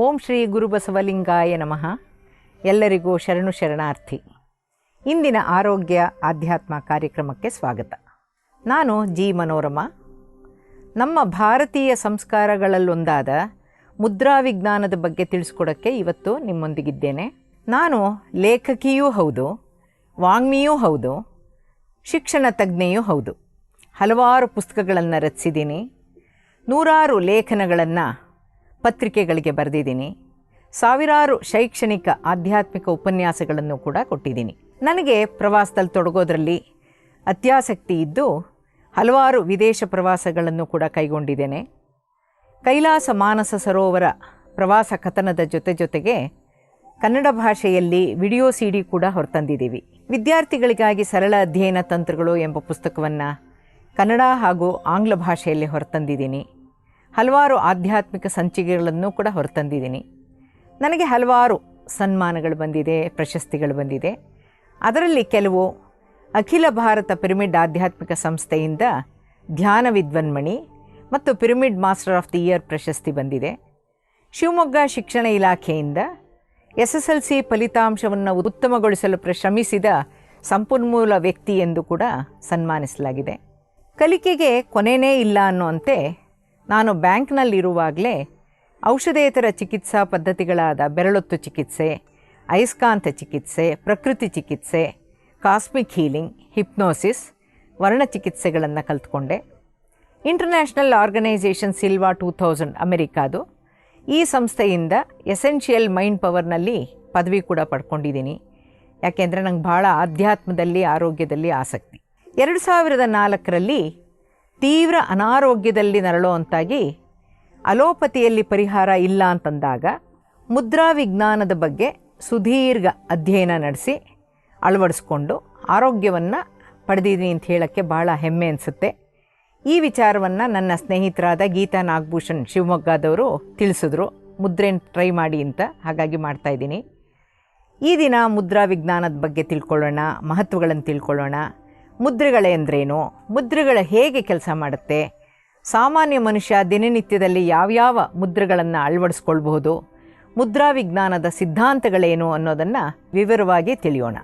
ಓಂ ಶ್ರೀ ಗುರುಬಸವಲಿಂಗಾಯ ನಮಃ. ಎಲ್ಲರಿಗೂ ಶರಣು ಶರಣಾರ್ಥಿ. ಇಂದಿನ ಆರೋಗ್ಯ ಆಧ್ಯಾತ್ಮ ಕಾರ್ಯಕ್ರಮಕ್ಕೆ ಸ್ವಾಗತ. ನಾನು ಜಿ ಮನೋರಮಾ. ನಮ್ಮ ಭಾರತೀಯ ಸಂಸ್ಕಾರಗಳಲ್ಲೊಂದಾದ ಮುದ್ರಾ ವಿಜ್ಞಾನದ ಬಗ್ಗೆ ತಿಳಿಸ್ಕೊಡೋಕ್ಕೆ ಇವತ್ತು ನಿಮ್ಮೊಂದಿಗಿದ್ದೇನೆ. ನಾನು ಲೇಖಕಿಯೂ ಹೌದು, ವಾಗ್ಮಿಯೂ ಹೌದು, ಶಿಕ್ಷಣ ತಜ್ಞೆಯೂ ಹೌದು. ಹಲವಾರು ಪುಸ್ತಕಗಳನ್ನು ರಚಿಸಿದ್ದೀನಿ, ನೂರಾರು ಲೇಖನಗಳನ್ನು ಪತ್ರಿಕೆಗಳಿಗೆ ಬರೆದಿದ್ದೀನಿ, ಸಾವಿರಾರು ಶೈಕ್ಷಣಿಕ ಆಧ್ಯಾತ್ಮಿಕ ಉಪನ್ಯಾಸಗಳನ್ನು ಕೂಡ ಕೊಟ್ಟಿದ್ದೀನಿ. ನನಗೆ ಪ್ರವಾಸದಲ್ಲಿ ತೊಡಗೋದ್ರಲ್ಲಿ ಅತ್ಯಾಸಕ್ತಿ ಇದ್ದು ಹಲವಾರು ವಿದೇಶ ಪ್ರವಾಸಗಳನ್ನು ಕೂಡ ಕೈಗೊಂಡಿದ್ದೇನೆ. ಕೈಲಾಸ ಮಾನಸ ಸರೋವರ ಪ್ರವಾಸ ಕಥನದ ಜೊತೆಗೆ ಕನ್ನಡ ಭಾಷೆಯಲ್ಲಿ ವಿಡಿಯೋ CD ಕೂಡ ಹೊರತಂದಿದ್ದೀವಿ. ವಿದ್ಯಾರ್ಥಿಗಳಿಗಾಗಿ ಸರಳ ಅಧ್ಯಯನ ತಂತ್ರಗಳು ಎಂಬ ಪುಸ್ತಕವನ್ನು ಕನ್ನಡ ಹಾಗೂ ಆಂಗ್ಲ ಭಾಷೆಯಲ್ಲಿ ಹೊರತಂದಿದ್ದೀನಿ. ಹಲವಾರು ಆಧ್ಯಾತ್ಮಿಕ ಸಂಚಿಕೆಗಳನ್ನು ಕೂಡ ಹೊರತಂದಿದ್ದೀನಿ. ನನಗೆ ಹಲವಾರು ಸನ್ಮಾನಗಳು ಬಂದಿದೆ, ಪ್ರಶಸ್ತಿಗಳು ಬಂದಿದೆ. ಅದರಲ್ಲಿ ಕೆಲವು ಅಖಿಲ ಭಾರತ ಪಿರಮಿಡ್ ಆಧ್ಯಾತ್ಮಿಕ ಸಂಸ್ಥೆಯಿಂದ ಧ್ಯಾನ ವಿದ್ವನ್ಮಣಿ ಮತ್ತು pyramid master of the year ಪ್ರಶಸ್ತಿ ಬಂದಿದೆ. ಶಿವಮೊಗ್ಗ ಶಿಕ್ಷಣ ಇಲಾಖೆಯಿಂದ SSLC ಫಲಿತಾಂಶವನ್ನು ಉತ್ತಮಗೊಳಿಸಲು ಶ್ರಮಿಸಿದ ಸಂಪನ್ಮೂಲ ವ್ಯಕ್ತಿ ಎಂದು ಕೂಡ ಸನ್ಮಾನಿಸಲಾಗಿದೆ. ಕಲಿಕೆಗೆ ಕೊನೆಯೇ ಇಲ್ಲ ಅನ್ನುವಂತೆ ನಾನು ಬ್ಯಾಂಕ್ನಲ್ಲಿರುವಾಗಲೇ ಔಷಧೇತರ ಚಿಕಿತ್ಸಾ ಪದ್ಧತಿಗಳಾದ ಬೆರಳೊತ್ತು ಚಿಕಿತ್ಸೆ, ಅಯಸ್ಕಾಂತ ಚಿಕಿತ್ಸೆ, ಪ್ರಕೃತಿ ಚಿಕಿತ್ಸೆ, ಕಾಸ್ಮಿಕ್ ಹೀಲಿಂಗ್, ಹಿಪ್ನೋಸಿಸ್, ವರ್ಣ ಚಿಕಿತ್ಸೆಗಳನ್ನು ಕಲಿತ್ಕೊಂಡೆ. ಇಂಟರ್ನ್ಯಾಷನಲ್ ಆರ್ಗನೈಸೇಷನ್ ಸಿಲ್ವಾ 2000 ಅಮೆರಿಕಾದು ಈ ಸಂಸ್ಥೆಯಿಂದ ಎಸೆನ್ಷಿಯಲ್ ಮೈಂಡ್ ಪವರ್ನಲ್ಲಿ ಪದವಿ ಕೂಡ ಪಡ್ಕೊಂಡಿದ್ದೀನಿ. ಯಾಕೆಂದರೆ ನಂಗೆ ಭಾಳ ಆಧ್ಯಾತ್ಮದಲ್ಲಿ ಆರೋಗ್ಯದಲ್ಲಿ ಆಸಕ್ತಿ. 2004ರಲ್ಲಿ ತೀವ್ರ ಅನಾರೋಗ್ಯದಲ್ಲಿ ನರಳುವಂತಾಗಿ ಅಲೋಪತಿಯಲ್ಲಿ ಪರಿಹಾರ ಇಲ್ಲ ಅಂತಂದಾಗ ಮುದ್ರಾ ವಿಜ್ಞಾನದ ಬಗ್ಗೆ ಸುದೀರ್ಘ ಅಧ್ಯಯನ ನಡೆಸಿ ಅಳವಡಿಸ್ಕೊಂಡು ಆರೋಗ್ಯವನ್ನು ಪಡೆದಿದ್ದೀನಿ ಅಂತ ಹೇಳೋಕ್ಕೆ ಭಾಳ ಹೆಮ್ಮೆ ಅನಿಸುತ್ತೆ. ಈ ವಿಚಾರವನ್ನು ನನ್ನ ಸ್ನೇಹಿತರಾದ ಗೀತಾ ನಾಗಭೂಷಣ್ ಶಿವಮೊಗ್ಗದವರು ತಿಳಿಸಿದ್ರು, ಮುದ್ರೆನ ಟ್ರೈ ಮಾಡಿ ಅಂತ. ಹಾಗಾಗಿ ಮಾಡ್ತಾಯಿದ್ದೀನಿ. ಈ ದಿನ ಮುದ್ರಾ ವಿಜ್ಞಾನದ ಬಗ್ಗೆ ತಿಳ್ಕೊಳ್ಳೋಣ, ಮಹತ್ವಗಳನ್ನು ತಿಳ್ಕೊಳ್ಳೋಣ. ಮುದ್ರೆಗಳೆಂದ್ರೇನು, ಮುದ್ರೆಗಳು ಹೇಗೆ ಕೆಲಸ ಮಾಡುತ್ತೆ, ಸಾಮಾನ್ಯ ಮನುಷ್ಯ ದಿನನಿತ್ಯದಲ್ಲಿ ಯಾವ್ಯಾವ ಮುದ್ರೆಗಳನ್ನು ಅಳವಡಿಸ್ಕೊಳ್ಬಹುದು, ಮುದ್ರಾ ವಿಜ್ಞಾನದ ಸಿದ್ಧಾಂತಗಳೇನು ಅನ್ನೋದನ್ನು ವಿವರವಾಗಿ ತಿಳಿಯೋಣ.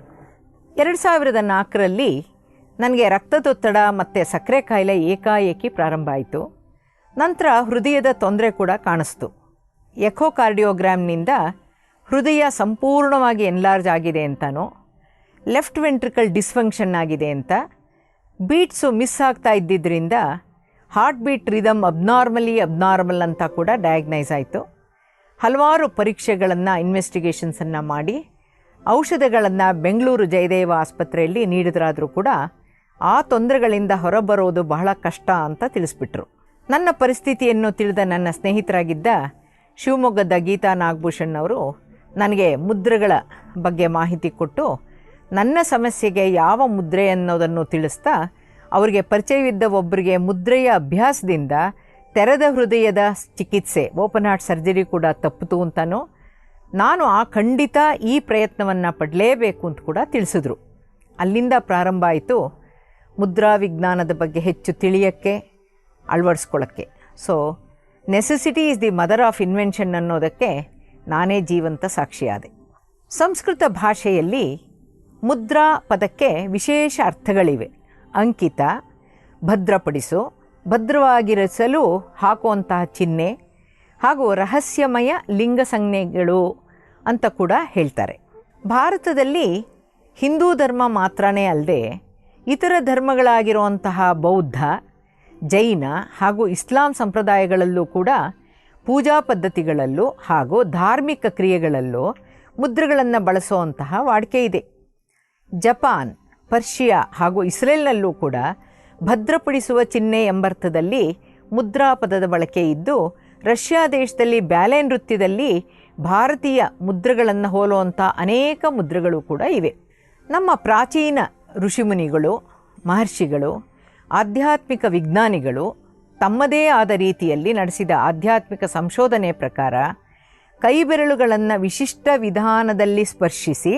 2004ರಲ್ಲಿ ನನಗೆ ರಕ್ತದೊತ್ತಡ ಮತ್ತು ಸಕ್ಕರೆ ಕಾಯಿಲೆ ಏಕಾಏಕಿ ಪ್ರಾರಂಭ ಆಯಿತು. ನಂತರ ಹೃದಯದ ತೊಂದರೆ ಕೂಡ ಕಾಣಿಸ್ತು. ಎಕೋಕಾರ್ಡಿಯೋಗ್ರಾಮ್ನಿಂದ ಹೃದಯ ಸಂಪೂರ್ಣವಾಗಿ ಎನ್ಲಾರ್ಜ್ ಆಗಿದೆ ಅಂತನೋ, ಲೆಫ್ಟ್ ವೆಂಟ್ರಿಕಲ್ ಡಿಸ್ಫಂಕ್ಷನ್ ಆಗಿದೆ ಅಂತ, ಬೀಟ್ಸು ಮಿಸ್ ಆಗ್ತಾ ಇದ್ದಿದ್ದರಿಂದ ಹಾರ್ಟ್ ಬೀಟ್ ರಿದಮ್ ಅಬ್ನಾರ್ಮಲ್ ಅಂತ ಕೂಡ ಡಯಾಗ್ನೈಸ್ ಆಯಿತು. ಹಲವಾರು ಪರೀಕ್ಷೆಗಳನ್ನು, ಇನ್ವೆಸ್ಟಿಗೇಷನ್ಸನ್ನು ಮಾಡಿ ಔಷಧಗಳನ್ನು ಬೆಂಗಳೂರು ಜಯದೇವ ಆಸ್ಪತ್ರೆಯಲ್ಲಿ ನೀಡಿದ್ರಾದರೂ ಕೂಡ ಆ ತೊಂದರೆಗಳಿಂದ ಹೊರಬರೋದು ಬಹಳ ಕಷ್ಟ ಅಂತ ತಿಳಿಸ್ಬಿಟ್ರು. ನನ್ನ ಪರಿಸ್ಥಿತಿಯನ್ನು ತಿಳಿದ ನನ್ನ ಸ್ನೇಹಿತರಾಗಿದ್ದ ಶಿವಮೊಗ್ಗದ ಗೀತಾ ನಾಗಭೂಷಣ್ ಅವರು ನನಗೆ ಮುದ್ರೆಗಳ ಬಗ್ಗೆ ಮಾಹಿತಿ ಕೊಟ್ಟು ನನ್ನ ಸಮಸ್ಯೆಗೆ ಯಾವ ಮುದ್ರೆ ಅನ್ನೋದನ್ನು ತಿಳಿಸ್ತಾ ಅವರಿಗೆ ಪರಿಚಯವಿದ್ದ ಒಬ್ಬರಿಗೆ ಮುದ್ರೆಯ ಅಭ್ಯಾಸದಿಂದ ತೆರೆದ ಹೃದಯದ ಚಿಕಿತ್ಸೆ, ಓಪನ್ ಹಾರ್ಟ್ ಸರ್ಜರಿ ಕೂಡ ತಪ್ಪಿತು ಅಂತನೋ, ನಾನು ಖಂಡಿತ ಈ ಪ್ರಯತ್ನವನ್ನು ಪಡಲೇಬೇಕು ಅಂತ ಕೂಡ ತಿಳಿಸಿದ್ರು. ಅಲ್ಲಿಂದ ಪ್ರಾರಂಭ ಆಯಿತು ಮುದ್ರಾ ವಿಜ್ಞಾನದ ಬಗ್ಗೆ ಹೆಚ್ಚು ತಿಳಿಯೋಕ್ಕೆ, ಅಳವಡಿಸ್ಕೊಳ್ಳೋಕ್ಕೆ. So necessity is the mother of invention ಅನ್ನೋದಕ್ಕೆ ನಾನೇ ಜೀವಂತ ಸಾಕ್ಷಿಯಾದೆ. ಸಂಸ್ಕೃತ ಭಾಷೆಯಲ್ಲಿ ಮುದ್ರಾ ಪದಕ್ಕೆ ವಿಶೇಷ ಅರ್ಥಗಳಿವೆ. ಅಂಕಿತ, ಭದ್ರಪಡಿಸು, ಭದ್ರವಾಗಿರಿಸಲು ಹಾಕುವಂತಹ ಚಿಹ್ನೆ, ಹಾಗೂ ರಹಸ್ಯಮಯ ಲಿಂಗ ಸಂಜ್ಞೆಗಳು ಅಂತ ಕೂಡ ಹೇಳ್ತಾರೆ. ಭಾರತದಲ್ಲಿ ಹಿಂದೂ ಧರ್ಮ ಮಾತ್ರನೇ ಅಲ್ಲದೆ ಇತರ ಧರ್ಮಗಳಾಗಿರುವಂತಹ ಬೌದ್ಧ, ಜೈನ ಹಾಗೂ ಇಸ್ಲಾಂ ಸಂಪ್ರದಾಯಗಳಲ್ಲೂ ಕೂಡ ಪೂಜಾ ಪದ್ಧತಿಗಳಲ್ಲೂ ಹಾಗೂ ಧಾರ್ಮಿಕ ಕ್ರಿಯೆಗಳಲ್ಲೂ ಮುದ್ರೆಗಳನ್ನು ಬಳಸುವಂತಹ ವಾಡಿಕೆ ಇದೆ. ಜಪಾನ್, ಪರ್ಷಿಯಾ ಹಾಗೂ ಇಸ್ರೇಲ್ನಲ್ಲೂ ಕೂಡ ಭದ್ರಪಡಿಸುವ ಚಿಹ್ನೆ ಎಂಬರ್ಥದಲ್ಲಿ ಮುದ್ರಾ ಪದದ ಬಳಕೆ ಇದ್ದು, ರಷ್ಯಾ ದೇಶದಲ್ಲಿ ಬ್ಯಾಲೆ ನೃತ್ಯದಲ್ಲಿ ಭಾರತೀಯ ಮುದ್ರೆಗಳನ್ನು ಹೋಲುವಂಥ ಅನೇಕ ಮುದ್ರೆಗಳು ಕೂಡ ಇವೆ. ನಮ್ಮ ಪ್ರಾಚೀನ ಋಷಿಮುನಿಗಳು, ಮಹರ್ಷಿಗಳು, ಆಧ್ಯಾತ್ಮಿಕ ವಿಜ್ಞಾನಿಗಳು ತಮ್ಮದೇ ಆದ ರೀತಿಯಲ್ಲಿ ನಡೆಸಿದ ಆಧ್ಯಾತ್ಮಿಕ ಸಂಶೋಧನೆ ಪ್ರಕಾರ ಕೈಬೆರಳುಗಳನ್ನು ವಿಶಿಷ್ಟ ವಿಧಾನದಲ್ಲಿ ಸ್ಪರ್ಶಿಸಿ,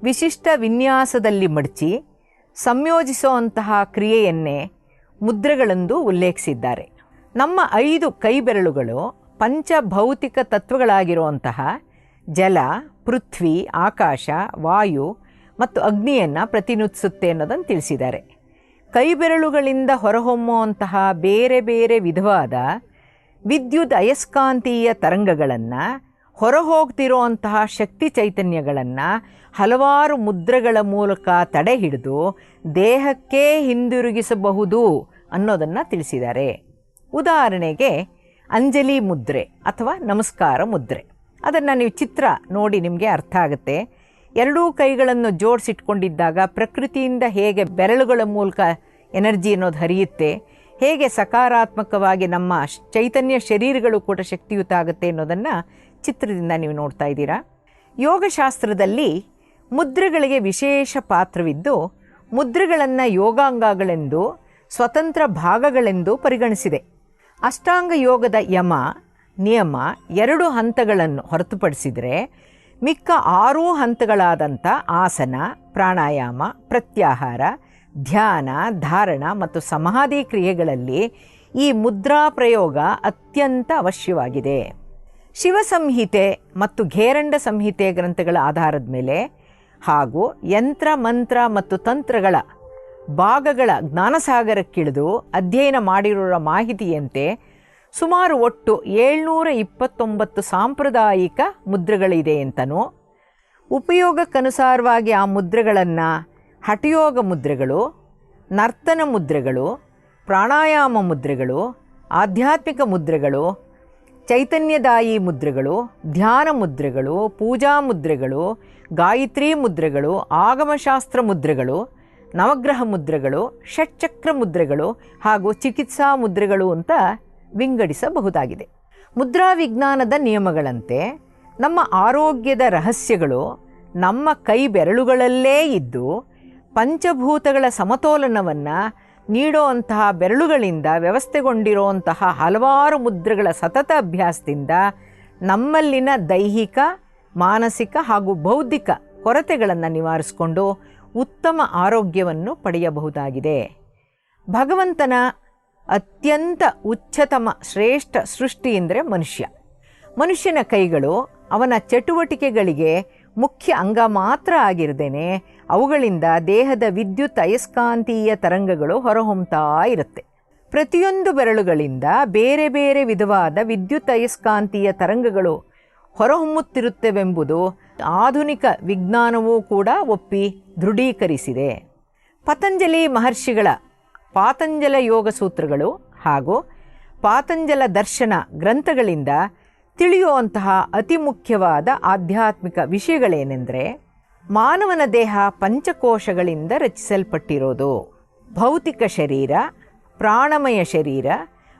ವಿಶಿಷ್ಟ ವಿನ್ಯಾಸದಲ್ಲಿ ಮಡಚಿ ಸಂಯೋಜಿಸುವಂತಹ ಕ್ರಿಯೆಯನ್ನೇ ಮುದ್ರೆಗಳೆಂದು ಉಲ್ಲೇಖಿಸಿದ್ದಾರೆ. ನಮ್ಮ 5 ಕೈ ಬೆರಳುಗಳು ಪಂಚಭೌತಿಕ ತತ್ವಗಳಾಗಿರುವಂತಹ ಜಲ, ಪೃಥ್ವಿ, ಆಕಾಶ, ವಾಯು ಮತ್ತು ಅಗ್ನಿಯನ್ನು ಪ್ರತಿನಿಧಿಸುತ್ತೆ ಅನ್ನೋದನ್ನು ತಿಳಿಸಿದ್ದಾರೆ. ಕೈಬೆರಳುಗಳಿಂದ ಹೊರಹೊಮ್ಮುವಂತಹ ಬೇರೆ ಬೇರೆ ವಿಧವಾದ ವಿದ್ಯುತ್ ಅಯಸ್ಕಾಂತೀಯ ತರಂಗಗಳನ್ನು, ಹೊರಹೋಗ್ತಿರುವಂತಹ ಶಕ್ತಿ ಚೈತನ್ಯಗಳನ್ನು ಹಲವಾರು ಮುದ್ರೆಗಳ ಮೂಲಕ ತಡೆ ಹಿಡಿದು ದೇಹಕ್ಕೆ ಹಿಂದಿರುಗಿಸಬಹುದು ಅನ್ನೋದನ್ನು ತಿಳಿಸಿದ್ದಾರೆ. ಉದಾಹರಣೆಗೆ ಅಂಜಲಿ ಮುದ್ರೆ ಅಥವಾ ನಮಸ್ಕಾರ ಮುದ್ರೆ, ಅದನ್ನು ನೀವು ಚಿತ್ರ ನೋಡಿ ನಿಮಗೆ ಅರ್ಥ ಆಗುತ್ತೆ. ಎರಡೂ ಕೈಗಳನ್ನು ಜೋಡಿಸಿಟ್ಕೊಂಡಿದ್ದಾಗ ಪ್ರಕೃತಿಯಿಂದ ಹೇಗೆ ಬೆರಳುಗಳ ಮೂಲಕ ಎನರ್ಜಿ ಅನ್ನೋದು ಹರಿಯುತ್ತೆ, ಹೇಗೆ ಸಕಾರಾತ್ಮಕವಾಗಿ ನಮ್ಮ ಚೈತನ್ಯ ಶರೀರಗಳು ಕೂಡ ಶಕ್ತಿಯುತ ಆಗುತ್ತೆ ಅನ್ನೋದನ್ನು ಚಿತ್ರದಿಂದ ನೀವು ನೋಡ್ತಾ ಇದ್ದೀರಾ. ಯೋಗಶಾಸ್ತ್ರದಲ್ಲಿ ಮುದ್ರೆಗಳಿಗೆ ವಿಶೇಷ ಪಾತ್ರವಿದ್ದು, ಮುದ್ರೆಗಳನ್ನು ಯೋಗಾಂಗಗಳೆಂದು, ಸ್ವತಂತ್ರ ಭಾಗಗಳೆಂದು ಪರಿಗಣಿಸಿದೆ. ಅಷ್ಟಾಂಗ ಯೋಗದ ಯಮ, ನಿಯಮ 2 ಹಂತಗಳನ್ನು ಹೊರತುಪಡಿಸಿದರೆ ಮಿಕ್ಕ 6 ಹಂತಗಳಾದಂಥ ಆಸನ, ಪ್ರಾಣಾಯಾಮ, ಪ್ರತ್ಯಾಹಾರ, ಧ್ಯಾನ, ಧಾರಣ ಮತ್ತು ಸಮಾಧಿ ಕ್ರಿಯೆಗಳಲ್ಲಿ ಈ ಮುದ್ರಾ ಪ್ರಯೋಗ ಅತ್ಯಂತ ಅವಶ್ಯವಾಗಿದೆ. ಶಿವಸಂಹಿತೆ ಮತ್ತು ಘೇರಂಡ ಸಂಹಿತೆ ಗ್ರಂಥಗಳ ಆಧಾರದ ಮೇಲೆ ಹಾಗೂ ಯಂತ್ರ, ಮಂತ್ರ ಮತ್ತು ತಂತ್ರಗಳ ಭಾಗಗಳ ಜ್ಞಾನಸಾಗರಕ್ಕಿಳಿದು ಅಧ್ಯಯನ ಮಾಡಿರುವ ಮಾಹಿತಿಯಂತೆ ಸುಮಾರು ಒಟ್ಟು 729 ಸಾಂಪ್ರದಾಯಿಕ ಮುದ್ರೆಗಳಿದೆ ಅಂತನೂ, ಉಪಯೋಗಕ್ಕನುಸಾರವಾಗಿ ಆ ಮುದ್ರೆಗಳನ್ನು ಹಠಯೋಗ ಮುದ್ರೆಗಳು, ನರ್ತನ ಮುದ್ರೆಗಳು, ಪ್ರಾಣಾಯಾಮ ಮುದ್ರೆಗಳು, ಆಧ್ಯಾತ್ಮಿಕ ಮುದ್ರೆಗಳು, ಚೈತನ್ಯದಾಯಿ ಮುದ್ರೆಗಳು, ಧ್ಯಾನ ಮುದ್ರೆಗಳು, ಪೂಜಾ ಮುದ್ರೆಗಳು, ಗಾಯತ್ರಿ ಮುದ್ರೆಗಳು, ಆಗಮಶಾಸ್ತ್ರ ಮುದ್ರೆಗಳು, ನವಗ್ರಹ ಮುದ್ರೆಗಳು, ಷಟ್ಚಕ್ರ ಮುದ್ರೆಗಳು ಹಾಗೂ ಚಿಕಿತ್ಸಾ ಮುದ್ರೆಗಳು ಅಂತ ವಿಂಗಡಿಸಬಹುದಾಗಿದೆ. ಮುದ್ರಾ ವಿಜ್ಞಾನದ ನಿಯಮಗಳಂತೆ ನಮ್ಮ ಆರೋಗ್ಯದ ರಹಸ್ಯಗಳು ನಮ್ಮ ಕೈ ಬೆರಳುಗಳಲ್ಲೇ ಇದ್ದು, ಪಂಚಭೂತಗಳ ಸಮತೋಲನವನ್ನು ನೀಡುವಂತಹ ಬೆರಳುಗಳಿಂದ ವ್ಯವಸ್ಥೆಗೊಂಡಿರುವಂತಹ ಹಲವಾರು ಮುದ್ರೆಗಳ ಸತತ ಅಭ್ಯಾಸದಿಂದ ನಮ್ಮಲ್ಲಿನ ದೈಹಿಕ, ಮಾನಸಿಕ ಹಾಗೂ ಬೌದ್ಧಿಕ ಕೊರತೆಗಳನ್ನು ನಿವಾರಿಸಿಕೊಂಡು ಉತ್ತಮ ಆರೋಗ್ಯವನ್ನು ಪಡೆಯಬಹುದಾಗಿದೆ. ಭಗವಂತನ ಅತ್ಯಂತ ಉಚ್ಚತಮ ಶ್ರೇಷ್ಠ ಸೃಷ್ಟಿ ಎಂದರೆ ಮನುಷ್ಯ. ಮನುಷ್ಯನ ಕೈಗಳು ಅವನ ಚಟುವಟಿಕೆಗಳಿಗೆ ಮುಖ್ಯ ಅಂಗ ಮಾತ್ರ ಆಗಿರದೇನೆ ಅವುಗಳಿಂದ ದೇಹದ ವಿದ್ಯುತ್ ಅಯಸ್ಕಾಂತೀಯ ತರಂಗಗಳು ಹೊರಹೊಮ್ಮತಾ ಇರುತ್ತೆ. ಪ್ರತಿಯೊಂದು ಬೆರಳುಗಳಿಂದ ಬೇರೆ ಬೇರೆ ವಿಧವಾದ ವಿದ್ಯುತ್ ಅಯಸ್ಕಾಂತೀಯ ತರಂಗಗಳು ಹೊರಹೊಮ್ಮುತ್ತಿರುತ್ತವೆಂಬುದು ಆಧುನಿಕ ವಿಜ್ಞಾನವೂ ಕೂಡ ಒಪ್ಪಿ ದೃಢೀಕರಿಸಿದೆ. ಪತಂಜಲಿ ಮಹರ್ಷಿಗಳ ಪಾತಂಜಲ ಯೋಗ ಸೂತ್ರಗಳು ಹಾಗೂ ಪಾತಂಜಲ ದರ್ಶನ ಗ್ರಂಥಗಳಿಂದ ತಿಳಿಯುವಂತಹ ಅತಿ ಮುಖ್ಯವಾದ ಆಧ್ಯಾತ್ಮಿಕ ವಿಷಯಗಳೇನೆಂದರೆ, ಮಾನವನ ದೇಹ ಪಂಚಕೋಶಗಳಿಂದ ರಚಿಸಲ್ಪಟ್ಟಿರೋದು. ಭೌತಿಕ ಶರೀರ, ಪ್ರಾಣಮಯ ಶರೀರ,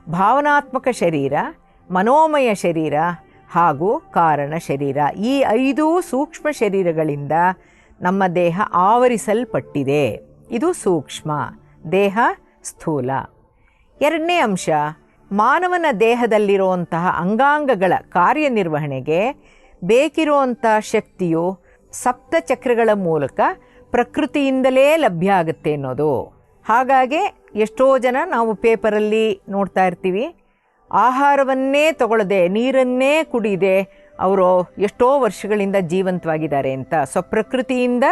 ಭಾವನಾತ್ಮಕ ಶರೀರ, ಮನೋಮಯ ಶರೀರ ಹಾಗೂ ಕಾರಣ ಶರೀರ. ಈ 5 ಸೂಕ್ಷ್ಮ ಶರೀರಗಳಿಂದ ನಮ್ಮ ದೇಹ ಆವರಿಸಲ್ಪಟ್ಟಿದೆ. ಇದು ಸೂಕ್ಷ್ಮ, ದೇಹ ಸ್ಥೂಲ. 2ನೇ ಅಂಶ, ಮಾನವನ ದೇಹದಲ್ಲಿರುವಂತಹ ಅಂಗಾಂಗಗಳ ಕಾರ್ಯನಿರ್ವಹಣೆಗೆ ಬೇಕಿರುವಂಥ ಶಕ್ತಿಯು ಸಪ್ತಚಕ್ರಗಳ ಮೂಲಕ ಪ್ರಕೃತಿಯಿಂದಲೇ ಲಭ್ಯ ಆಗುತ್ತೆ ಅನ್ನೋದು. ಹಾಗಾಗಿ ಎಷ್ಟೋ ಜನ ನಾವು ಪೇಪರಲ್ಲಿ ನೋಡ್ತಾ ಇರ್ತೀವಿ, ಆಹಾರವನ್ನೇ ತಗೊಳ್ಳದೆ ನೀರನ್ನೇ ಕುಡಿದೆ ಅವರು ಎಷ್ಟೋ ವರ್ಷಗಳಿಂದ ಜೀವಂತವಾಗಿದ್ದಾರೆ ಅಂತ. ಸೊ ಪ್ರಕೃತಿಯಿಂದ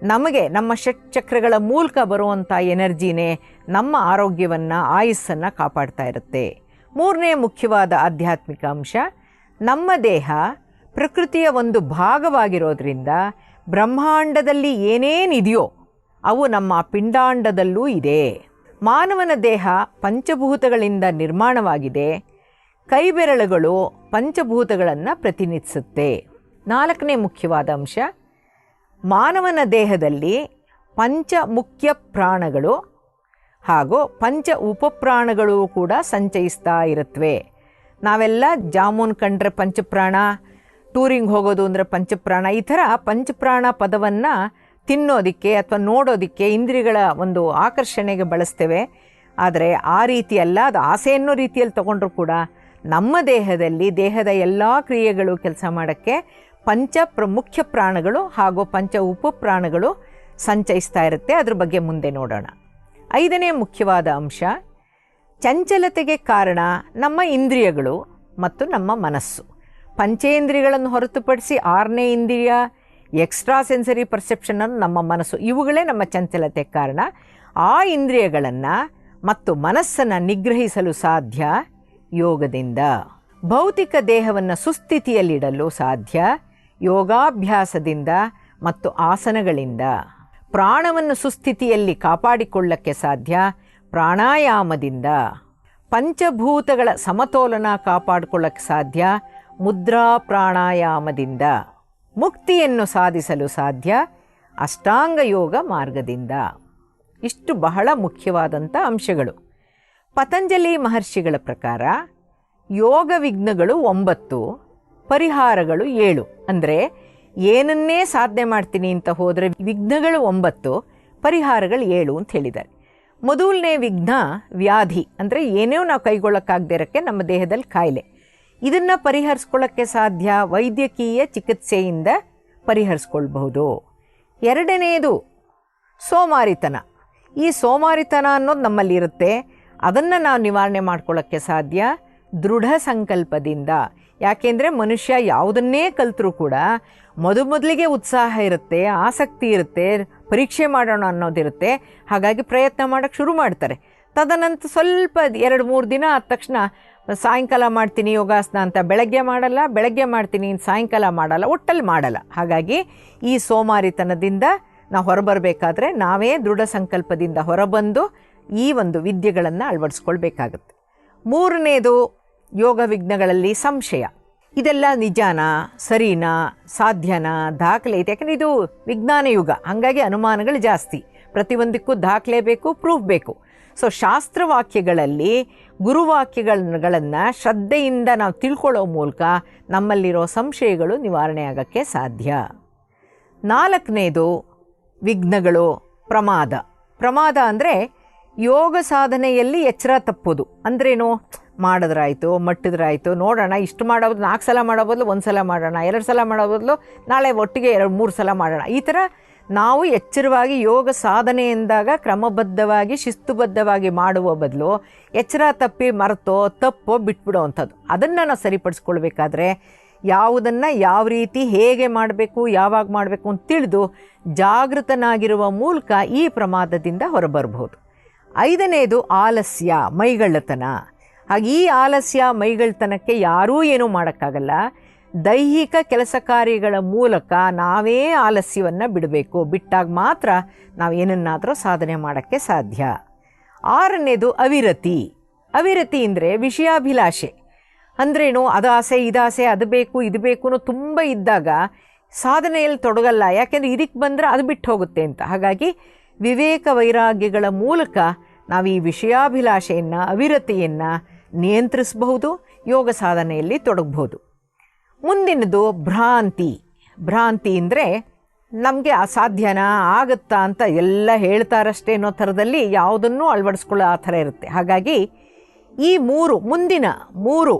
ನಮಗೆ ನಮ್ಮ ಷಟ್ಚಕ್ರಗಳ ಮೂಲಕ ಬರುವಂಥ ಎನರ್ಜಿನೇ ನಮ್ಮ ಆರೋಗ್ಯವನ್ನು, ಆಯುಸ್ಸನ್ನು ಕಾಪಾಡ್ತಾ ಇರುತ್ತೆ. 3ನೇ ಮುಖ್ಯವಾದ ಆಧ್ಯಾತ್ಮಿಕ ಅಂಶ, ನಮ್ಮ ದೇಹ ಪ್ರಕೃತಿಯ ಒಂದು ಭಾಗವಾಗಿರೋದ್ರಿಂದ ಬ್ರಹ್ಮಾಂಡದಲ್ಲಿ ಏನೇನಿದೆಯೋ ಅವು ನಮ್ಮ ಪಿಂಡಾಂಡದಲ್ಲೂ ಇದೆ. ಮಾನವನ ದೇಹ ಪಂಚಭೂತಗಳಿಂದ ನಿರ್ಮಾಣವಾಗಿದೆ. ಕೈಬೆರಳುಗಳು ಪಂಚಭೂತಗಳನ್ನು ಪ್ರತಿನಿಧಿಸುತ್ತೆ. 4ನೇ ಮುಖ್ಯವಾದ ಅಂಶ, ಮಾನವನ ದೇಹದಲ್ಲಿ ಪಂಚ ಮುಖ್ಯ ಪ್ರಾಣಗಳು ಹಾಗೂ ಪಂಚ ಉಪಪ್ರಾಣಗಳು ಕೂಡ ಸಂಚಯಿಸ್ತಾ ಇರುತ್ತವೆ. ನಾವೆಲ್ಲ ಜಾಮೂನ್ ಕಂಡ್ರೆ ಪಂಚಪ್ರಾಣ, ಟೂರಿಂಗ್ ಹೋಗೋದು ಅಂದರೆ ಪಂಚಪ್ರಾಣ, ಈ ಥರ ಪಂಚಪ್ರಾಣ ಪದವನ್ನು ತಿನ್ನೋದಕ್ಕೆ ಅಥವಾ ನೋಡೋದಕ್ಕೆ ಇಂದ್ರಿಯಗಳ ಒಂದು ಆಕರ್ಷಣೆಗೆ ಬಳಸ್ತೇವೆ. ಆದರೆ ಆ ರೀತಿಯಲ್ಲ, ಅದು ಆಸೆ ಅನ್ನೋ ರೀತಿಯಲ್ಲಿ ತಗೊಂಡ್ರೂ ಕೂಡ ನಮ್ಮ ದೇಹದಲ್ಲಿ ದೇಹದ ಎಲ್ಲ ಕ್ರಿಯೆಗಳು ಕೆಲಸ ಮಾಡೋಕ್ಕೆ ಮುಖ್ಯ ಪ್ರಾಣಗಳು ಹಾಗೂ ಪಂಚ ಉಪಪ್ರಾಣಗಳು ಸಂಚಯಿಸ್ತಾ ಇರುತ್ತೆ. ಅದ್ರ ಬಗ್ಗೆ ಮುಂದೆ ನೋಡೋಣ. 5ನೇ ಮುಖ್ಯವಾದ ಅಂಶ, ಚಂಚಲತೆಗೆ ಕಾರಣ ನಮ್ಮ ಇಂದ್ರಿಯಗಳು ಮತ್ತು ನಮ್ಮ ಮನಸ್ಸು. ಪಂಚೇಂದ್ರಿಯಗಳನ್ನು ಹೊರತುಪಡಿಸಿ 6ನೇ ಇಂದ್ರಿಯ, ಎಕ್ಸ್ಟ್ರಾ ಸೆನ್ಸರಿ ಪರ್ಸೆಪ್ಷನನ್ನು ನಮ್ಮ ಮನಸ್ಸು, ಇವುಗಳೇ ನಮ್ಮ ಚಂಚಲತೆ ಕಾರಣ. ಆ ಇಂದ್ರಿಯಗಳನ್ನು ಮತ್ತು ಮನಸ್ಸನ್ನು ನಿಗ್ರಹಿಸಲು ಸಾಧ್ಯ ಯೋಗದಿಂದ. ಭೌತಿಕ ದೇಹವನ್ನು ಸುಸ್ಥಿತಿಯಲ್ಲಿಡಲು ಸಾಧ್ಯ ಯೋಗಾಭ್ಯಾಸದಿಂದ ಮತ್ತು ಆಸನಗಳಿಂದ. ಪ್ರಾಣವನ್ನು ಸುಸ್ಥಿತಿಯಲ್ಲಿ ಕಾಪಾಡಿಕೊಳ್ಳಕ್ಕೆ ಸಾಧ್ಯ ಪ್ರಾಣಾಯಾಮದಿಂದ. ಪಂಚಭೂತಗಳ ಸಮತೋಲನ ಕಾಪಾಡಿಕೊಳ್ಳಕ್ಕೆ ಸಾಧ್ಯ ಮುದ್ರಾ ಪ್ರಾಣಾಯಾಮದಿಂದ. ಮುಕ್ತಿಯನ್ನು ಸಾಧಿಸಲು ಸಾಧ್ಯ ಅಷ್ಟಾಂಗ ಯೋಗ ಮಾರ್ಗದಿಂದ. ಇಷ್ಟು ಬಹಳ ಮುಖ್ಯವಾದಂಥ ಅಂಶಗಳು. ಪತಂಜಲಿ ಮಹರ್ಷಿಗಳ ಪ್ರಕಾರ ಯೋಗ ವಿಘ್ನಗಳು 9, ಪರಿಹಾರಗಳು 7. ಅಂದರೆ ಏನನ್ನೇ ಸಾಧನೆ ಮಾಡ್ತೀನಿ ಅಂತ ಹೋದರೆ ವಿಘ್ನಗಳು 9, ಪರಿಹಾರಗಳು 7 ಅಂತ ಹೇಳಿದ್ದಾರೆ. ಮೊದಲನೇ ವಿಘ್ನ ವ್ಯಾಧಿ, ಅಂದರೆ ಏನೇ ನಾವು ಕೈಗೊಳ್ಳೋಕ್ಕಾಗದೇ ಇರೋಕ್ಕೆ ನಮ್ಮ ದೇಹದಲ್ಲಿ ಕಾಯಿಲೆ. ಇದನ್ನು ಪರಿಹರಿಸ್ಕೊಳ್ಳೋಕ್ಕೆ ಸಾಧ್ಯ ವೈದ್ಯಕೀಯ ಚಿಕಿತ್ಸೆಯಿಂದ ಪರಿಹರಿಸ್ಕೊಳ್ಬಹುದು. ಎರಡನೆಯದು ಸೋಮಾರಿತನ. ಈ ಸೋಮಾರಿತನ ಅನ್ನೋದು ನಮ್ಮಲ್ಲಿರುತ್ತೆ, ಅದನ್ನು ನಾವು ನಿವಾರಣೆ ಮಾಡ್ಕೊಳ್ಳೋಕ್ಕೆ ಸಾಧ್ಯ ದೃಢ ಸಂಕಲ್ಪದಿಂದ. ಯಾಕೆಂದರೆ ಮನುಷ್ಯ ಯಾವುದನ್ನೇ ಕಲಿತರೂ ಕೂಡ ಮೊದಲಿಗೆ ಉತ್ಸಾಹ ಇರುತ್ತೆ, ಆಸಕ್ತಿ ಇರುತ್ತೆ, ಪರೀಕ್ಷೆ ಮಾಡೋಣ ಅನ್ನೋದಿರುತ್ತೆ. ಹಾಗಾಗಿ ಪ್ರಯತ್ನ ಮಾಡೋಕ್ಕೆ ಶುರು ಮಾಡ್ತಾರೆ. ತದನಂತರ ಸ್ವಲ್ಪ 2-3 ದಿನ ಆದ ತಕ್ಷಣ ಸಾಯಂಕಾಲ ಮಾಡ್ತೀನಿ ಯೋಗಾಸನ ಅಂತ ಬೆಳಗ್ಗೆ ಮಾಡಲ್ಲ, ಬೆಳಗ್ಗೆ ಮಾಡ್ತೀನಿ ಸಾಯಂಕಾಲ ಮಾಡಲ್ಲ, ಒಟ್ಟಲ್ಲಿ ಮಾಡಲ್ಲ. ಹಾಗಾಗಿ ಈ ಸೋಮಾರಿತನದಿಂದ ನಾವು ಹೊರಬರಬೇಕಾದ್ರೆ ನಾವೇ ದೃಢ ಸಂಕಲ್ಪದಿಂದ ಹೊರಬಂದು ಈ ಒಂದು ವಿದ್ಯೆಗಳನ್ನು ಅಳವಡಿಸ್ಕೊಳ್ಬೇಕಾಗುತ್ತೆ. ಮೂರನೇದು ಯೋಗ ವಿಘ್ನಗಳಲ್ಲಿ ಸಂಶಯ. ಇದೆಲ್ಲ ನಿಜಾನಾ, ಸರಿನಾ, ಸಾಧ್ಯನಾ, ದಾಖಲೆ ಇದೆ. ಯಾಕೆಂದರೆ ಇದು ವಿಜ್ಞಾನ ಯುಗ, ಹಾಗಾಗಿ ಅನುಮಾನಗಳು ಜಾಸ್ತಿ. ಪ್ರತಿಯೊಂದಕ್ಕೂ ದಾಖಲೆ ಬೇಕು, ಪ್ರೂಫ್ ಬೇಕು. ಸೊ ಶಾಸ್ತ್ರವಾಕ್ಯಗಳಲ್ಲಿ ಗುರುವಾಕ್ಯಗಳನ್ನು ಶ್ರದ್ಧೆಯಿಂದ ನಾವು ತಿಳ್ಕೊಳ್ಳೋ ಮೂಲಕ ನಮ್ಮಲ್ಲಿರೋ ಸಂಶಯಗಳು ನಿವಾರಣೆ ಆಗೋಕ್ಕೆ ಸಾಧ್ಯ. ನಾಲ್ಕನೇದು ವಿಘ್ನಗಳು ಪ್ರಮಾದ. ಪ್ರಮಾದ ಅಂದರೆ ಯೋಗ ಸಾಧನೆಯಲ್ಲಿ ಎಚ್ಚರ ತಪ್ಪೋದು. ಅಂದ್ರೇನು? ಮಾಡಿದ್ರಾಯ್ತು, ಮಟ್ಟಿದ್ರಾಯ್ತು, ನೋಡೋಣ, ಇಷ್ಟು ಮಾಡೋದು 4 ಸಲ ಮಾಡೋ ಬದಲು 1 ಸಲ ಮಾಡೋಣ, 2 ಸಲ ಮಾಡೋ ಬದಲು ನಾಳೆ ಒಟ್ಟಿಗೆ 2-3 ಸಲ ಮಾಡೋಣ. ಈ ಥರ ನಾವು ಎಚ್ಚರವಾಗಿ ಯೋಗ ಸಾಧನೆ ಎಂದಾಗ ಕ್ರಮಬದ್ಧವಾಗಿ ಶಿಸ್ತುಬದ್ಧವಾಗಿ ಮಾಡುವ ಬದಲು ಎಚ್ಚರ ತಪ್ಪಿ ಮರೆತೋ ತಪ್ಪೋ ಬಿಟ್ಬಿಡೋ ಅಂಥದ್ದು. ಅದನ್ನು ನಾವು ಸರಿಪಡಿಸ್ಕೊಳ್ಬೇಕಾದ್ರೆ ಯಾವುದನ್ನು ಯಾವ ರೀತಿ ಹೇಗೆ ಮಾಡಬೇಕು, ಯಾವಾಗ ಮಾಡಬೇಕು ಅಂತ ತಿಳಿದು ಜಾಗೃತನಾಗಿರುವ ಮೂಲಕ ಈ ಪ್ರಮಾದದಿಂದ ಹೊರಬರ್ಬೋದು. ಐದನೇದು ಆಲಸ್ಯ, ಮೈಗಳ್ಳತನ. ಹಾಗೆ ಈ ಆಲಸ್ಯ ಮೈಗಳ್ಳತನಕ್ಕೆ ಯಾರೂ ಏನೂ ಮಾಡೋಕ್ಕಾಗಲ್ಲ. ದೈಹಿಕ ಕೆಲಸ ಕಾರ್ಯಗಳ ಮೂಲಕ ನಾವೇ ಆಲಸ್ಯವನ್ನು ಬಿಡಬೇಕು. ಬಿಟ್ಟಾಗ ಮಾತ್ರ ನಾವು ಏನನ್ನಾದರೂ ಸಾಧನೆ ಮಾಡೋಕ್ಕೆ ಸಾಧ್ಯ. ಆರನೇದು ಅವಿರತಿ. ಅವಿರತಿ ಅಂದರೆ ವಿಷಯಾಭಿಲಾಷೆ. ಅಂದ್ರೇನು? ಅದು ಆಸೆ, ಇದಾಸೆ, ಅದು ಬೇಕು, ಇದು ಬೇಕು ಅನ್ನೋ ತುಂಬ ಇದ್ದಾಗ ಸಾಧನೆಯಲ್ಲಿ ತೊಡಗಲ್ಲ. ಯಾಕೆಂದರೆ ಇದಕ್ಕೆ ಬಂದರೆ ಅದು ಬಿಟ್ಟು ಹೋಗುತ್ತೆ ಅಂತ. ಹಾಗಾಗಿ ವಿವೇಕ ವೈರಾಗ್ಯಗಳ ಮೂಲಕ ನಾವು ಈ ವಿಷಯಾಭಿಲಾಷೆಯನ್ನು, ಅವಿರತಿಯನ್ನು ನಿಯಂತ್ರಿಸಬಹುದು, ಯೋಗ ಸಾಧನೆಯಲ್ಲಿ ತೊಡಗಬಹುದು. ಮುಂದಿನದು ಭ್ರಾಂತಿ. ಭ್ರಾಂತಿ ಅಂದರೆ ನಮಗೆ ಅಸಾಧ್ಯನಾ, ಆಗುತ್ತಾ ಅಂತ ಎಲ್ಲ ಹೇಳ್ತಾರಷ್ಟೇ ಅನ್ನೋ ಥರದಲ್ಲಿ ಯಾವುದನ್ನೂ ಅಳವಡಿಸ್ಕೊಳ್ಳೋ ಆ ಥರ ಇರುತ್ತೆ. ಹಾಗಾಗಿ ಈ ಮುಂದಿನ ಮೂರು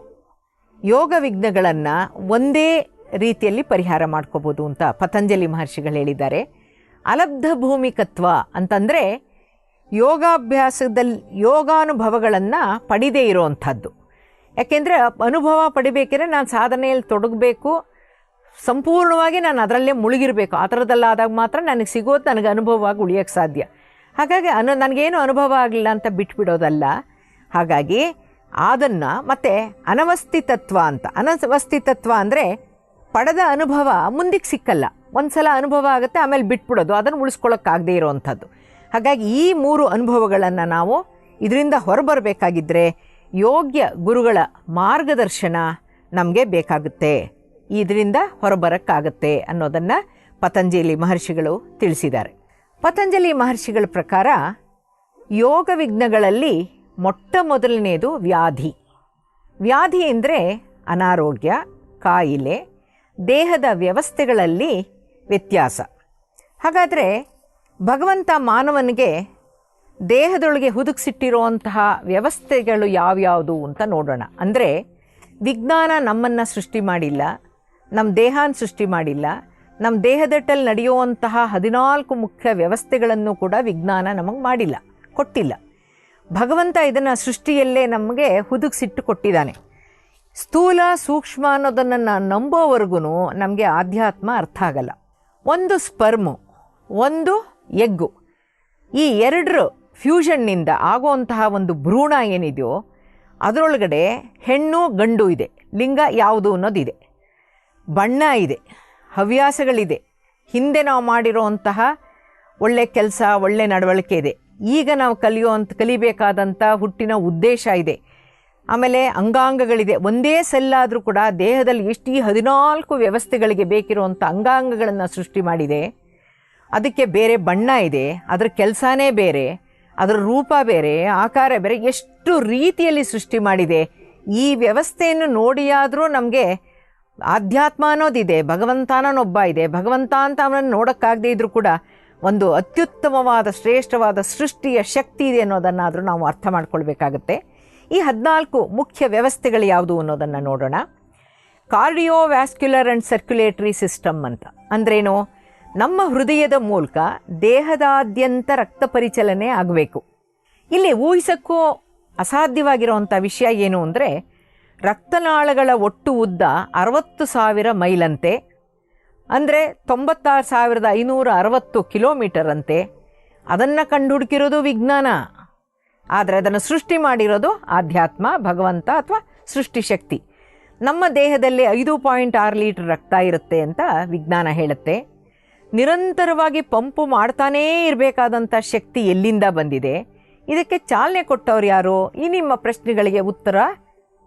ಯೋಗ ವಿಘ್ನಗಳನ್ನು ಒಂದೇ ರೀತಿಯಲ್ಲಿ ಪರಿಹಾರ ಮಾಡ್ಕೋಬೋದು ಅಂತ ಪತಂಜಲಿ ಮಹರ್ಷಿಗಳು ಹೇಳಿದ್ದಾರೆ. ಅಲಬ್ಧ ಭೂಮಿಕತ್ವ ಅಂತಂದರೆ ಯೋಗಾಭ್ಯಾಸದಲ್ಲಿ ಯೋಗಾನುಭವಗಳನ್ನು ಪಡಿದೇ ಇರೋವಂಥದ್ದು. ಯಾಕೆಂದರೆ ಅನುಭವ ಪಡಿಬೇಕೆಂದರೆ ನಾನು ಸಾಧನೆಯಲ್ಲಿ ತೊಡಗಬೇಕು, ಸಂಪೂರ್ಣವಾಗಿ ನಾನು ಅದರಲ್ಲೇ ಮುಳುಗಿರಬೇಕು. ಆ ಥರದಲ್ಲಾದಾಗ ಮಾತ್ರ ನನಗೆ ಸಿಗೋದು, ನನಗೆ ಅನುಭವವಾಗಿ ಉಳಿಯೋಕ್ಕೆ ಸಾಧ್ಯ. ಹಾಗಾಗಿ ನನಗೇನು ಅನುಭವ ಆಗಲಿಲ್ಲ ಅಂತ ಬಿಟ್ಬಿಡೋದಲ್ಲ. ಹಾಗಾಗಿ ಅದನ್ನು ಮತ್ತು ಅನವಸ್ಥಿತತ್ವ ಅಂತ. ಅನವಸ್ಥಿತತ್ವ ಅಂದರೆ ಪಡೆದ ಅನುಭವ ಮುಂದಕ್ಕೆ ಸಿಕ್ಕಲ್ಲ. ಒಂದು ಸಲ ಅನುಭವ ಆಗುತ್ತೆ, ಆಮೇಲೆ ಬಿಟ್ಬಿಡೋದು, ಅದನ್ನು ಉಳಿಸ್ಕೊಳ್ಳೋಕ್ಕಾಗದೇ ಇರೋವಂಥದ್ದು. ಹಾಗಾಗಿ ಈ ಮೂರು ಅನುಭವಗಳನ್ನು ನಾವು ಇದರಿಂದ ಹೊರಬರಬೇಕಾಗಿದ್ದರೆ ಯೋಗ್ಯ ಗುರುಗಳ ಮಾರ್ಗದರ್ಶನ ನಮಗೆ ಬೇಕಾಗುತ್ತೆ. ಇದರಿಂದ ಹೊರಬರೋಕ್ಕಾಗತ್ತೆ ಅನ್ನೋದನ್ನು ಪತಂಜಲಿ ಮಹರ್ಷಿಗಳು ತಿಳಿಸಿದ್ದಾರೆ. ಪತಂಜಲಿ ಮಹರ್ಷಿಗಳ ಪ್ರಕಾರ ಯೋಗ ವಿಘ್ನಗಳಲ್ಲಿ ಮೊಟ್ಟ ಮೊದಲನೆಯದು ವ್ಯಾಧಿ. ವ್ಯಾಧಿ ಅಂದರೆ ಅನಾರೋಗ್ಯ, ಕಾಯಿಲೆ, ದೇಹದ ವ್ಯವಸ್ಥೆಗಳಲ್ಲಿ ವ್ಯತ್ಯಾಸ. ಹಾಗಾದರೆ ಭಗವಂತ ಮಾನವನಿಗೆ ದೇಹದೊಳಗೆ ಹುದುಗಿಸಿಟ್ಟಿರುವಂತಹ ವ್ಯವಸ್ಥೆಗಳು ಯಾವ್ಯಾವುದು ಅಂತ ನೋಡೋಣ. ಅಂದರೆ ವಿಜ್ಞಾನ ನಮ್ಮನ್ನು ಸೃಷ್ಟಿ ಮಾಡಿಲ್ಲ, ನಮ್ಮ ದೇಹನ ಸೃಷ್ಟಿ ಮಾಡಿಲ್ಲ. ನಮ್ಮ ದೇಹದಟ್ಟಲ್ಲಿ ನಡೆಯುವಂತಹ 14 ಮುಖ್ಯ ವ್ಯವಸ್ಥೆಗಳನ್ನು ಕೂಡ ವಿಜ್ಞಾನ ನಮಗೆ ಮಾಡಿಲ್ಲ, ಕೊಟ್ಟಿಲ್ಲ. ಭಗವಂತ ಇದನ್ನು ಸೃಷ್ಟಿಯಲ್ಲೇ ನಮಗೆ ಹುದುಗಿಸಿಟ್ಟು ಕೊಟ್ಟಿದ್ದಾನೆ. ಸ್ಥೂಲ ಸೂಕ್ಷ್ಮ ಅನ್ನೋದನ್ನು ನಂಬೋವರೆಗೂ ನಮಗೆ ಆಧ್ಯಾತ್ಮ ಅರ್ಥ ಆಗಲ್ಲ. ಒಂದು ಸ್ಪರ್ಮು, ಒಂದು ಎಗ್ಗು, ಈ ಎರಡರ ಫ್ಯೂಷನ್ನಿಂದ ಆಗುವಂತಹ ಒಂದು ಭ್ರೂಣ ಏನಿದೆಯೋ ಅದರೊಳಗಡೆ ಹೆಣ್ಣು ಗಂಡು ಇದೆ, ಲಿಂಗ ಯಾವುದು ಅನ್ನೋದಿದೆ, ಬಣ್ಣ ಇದೆ, ಹವ್ಯಾಸಗಳಿದೆ, ಹಿಂದೆ ನಾವು ಮಾಡಿರೋಂತಹ ಒಳ್ಳೆ ಕೆಲಸ, ಒಳ್ಳೆ ನಡವಳಿಕೆ ಇದೆ, ಈಗ ನಾವು ಕಲಿಬೇಕಾದಂಥ ಹುಟ್ಟಿನ ಉದ್ದೇಶ ಇದೆ, ಆಮೇಲೆ ಅಂಗಾಂಗಗಳಿದೆ. ಒಂದೇ ಸೆಲ್ಲಾದರೂ ಕೂಡ ದೇಹದಲ್ಲಿ ಎಷ್ಟು 14 ವ್ಯವಸ್ಥೆಗಳಿಗೆ ಬೇಕಿರುವಂಥ ಅಂಗಾಂಗಗಳನ್ನು ಸೃಷ್ಟಿ ಮಾಡಿದೆ. ಅದಕ್ಕೆ ಬೇರೆ ಬಣ್ಣ ಇದೆ, ಅದರ ಕೆಲಸನೇ ಬೇರೆ, ಅದರ ರೂಪ ಬೇರೆ, ಆಕಾರ ಬೇರೆ, ಎಷ್ಟು ರೀತಿಯಲ್ಲಿ ಸೃಷ್ಟಿ ಮಾಡಿದೆ. ಈ ವ್ಯವಸ್ಥೆಯನ್ನು ನೋಡಿಯಾದರೂ ನಮಗೆ ಆಧ್ಯಾತ್ಮ ಅನ್ನೋದಿದೆ, ಭಗವಂತ ಅನ್ನೋನೊಬ್ಬ ಇದೆ, ಭಗವಂತ ಅಂತ ಅವನನ್ನು ನೋಡೋಕ್ಕಾಗದೇ ಇದ್ದರೂ ಕೂಡ ಒಂದು ಅತ್ಯುತ್ತಮವಾದ ಶ್ರೇಷ್ಠವಾದ ಸೃಷ್ಟಿಯ ಶಕ್ತಿ ಇದೆ ಅನ್ನೋದನ್ನಾದರೂ ನಾವು ಅರ್ಥ ಮಾಡ್ಕೊಳ್ಬೇಕಾಗತ್ತೆ. ಈ 14 ಮುಖ್ಯ ವ್ಯವಸ್ಥೆಗಳು ಯಾವುದು ಅನ್ನೋದನ್ನು ನೋಡೋಣ. ಕಾರ್ಡಿಯೋವ್ಯಾಸ್ಕ್ಯುಲರ್ ಆ್ಯಂಡ್ ಸರ್ಕ್ಯುಲೇಟರಿ ಸಿಸ್ಟಮ್ ಅಂತ ಅಂದ್ರೇನು? ನಮ್ಮ ಹೃದಯದ ಮೂಲಕ ದೇಹದಾದ್ಯಂತ ರಕ್ತ ಪರಿಚಲನೆ ಆಗಬೇಕು. ಇಲ್ಲಿ ಊಹಿಸೋಕ್ಕೂ ಅಸಾಧ್ಯವಾಗಿರುವಂಥ ವಿಷಯ ಏನು ಅಂದರೆ, ರಕ್ತನಾಳಗಳ ಒಟ್ಟು ಉದ್ದ 60,000 ಮೈಲಂತೆ, ಅಂದರೆ 96,560 ಕಿಲೋಮೀಟರ್ ಅಂತೆ. ಅದನ್ನು ಕಂಡುಹುಡುಕಿರೋದು ವಿಜ್ಞಾನ, ಆದರೆ ಅದನ್ನು ಸೃಷ್ಟಿ ಮಾಡಿರೋದು ಆಧ್ಯಾತ್ಮ, ಭಗವಂತ ಅಥವಾ ಸೃಷ್ಟಿಶಕ್ತಿ. ನಮ್ಮ ದೇಹದಲ್ಲಿ 5.6 ಲೀಟರ್ ರಕ್ತ ಇರುತ್ತೆ ಅಂತ ವಿಜ್ಞಾನ ಹೇಳುತ್ತೆ. ನಿರಂತರವಾಗಿ ಪಂಪು ಮಾಡ್ತಾನೇ ಇರಬೇಕಾದಂಥ ಶಕ್ತಿ ಎಲ್ಲಿಂದ ಬಂದಿದೆ? ಇದಕ್ಕೆ ಚಾಲನೆ ಕೊಟ್ಟವ್ರು ಯಾರು? ಈ ನಿಮ್ಮ ಪ್ರಶ್ನೆಗಳಿಗೆ ಉತ್ತರ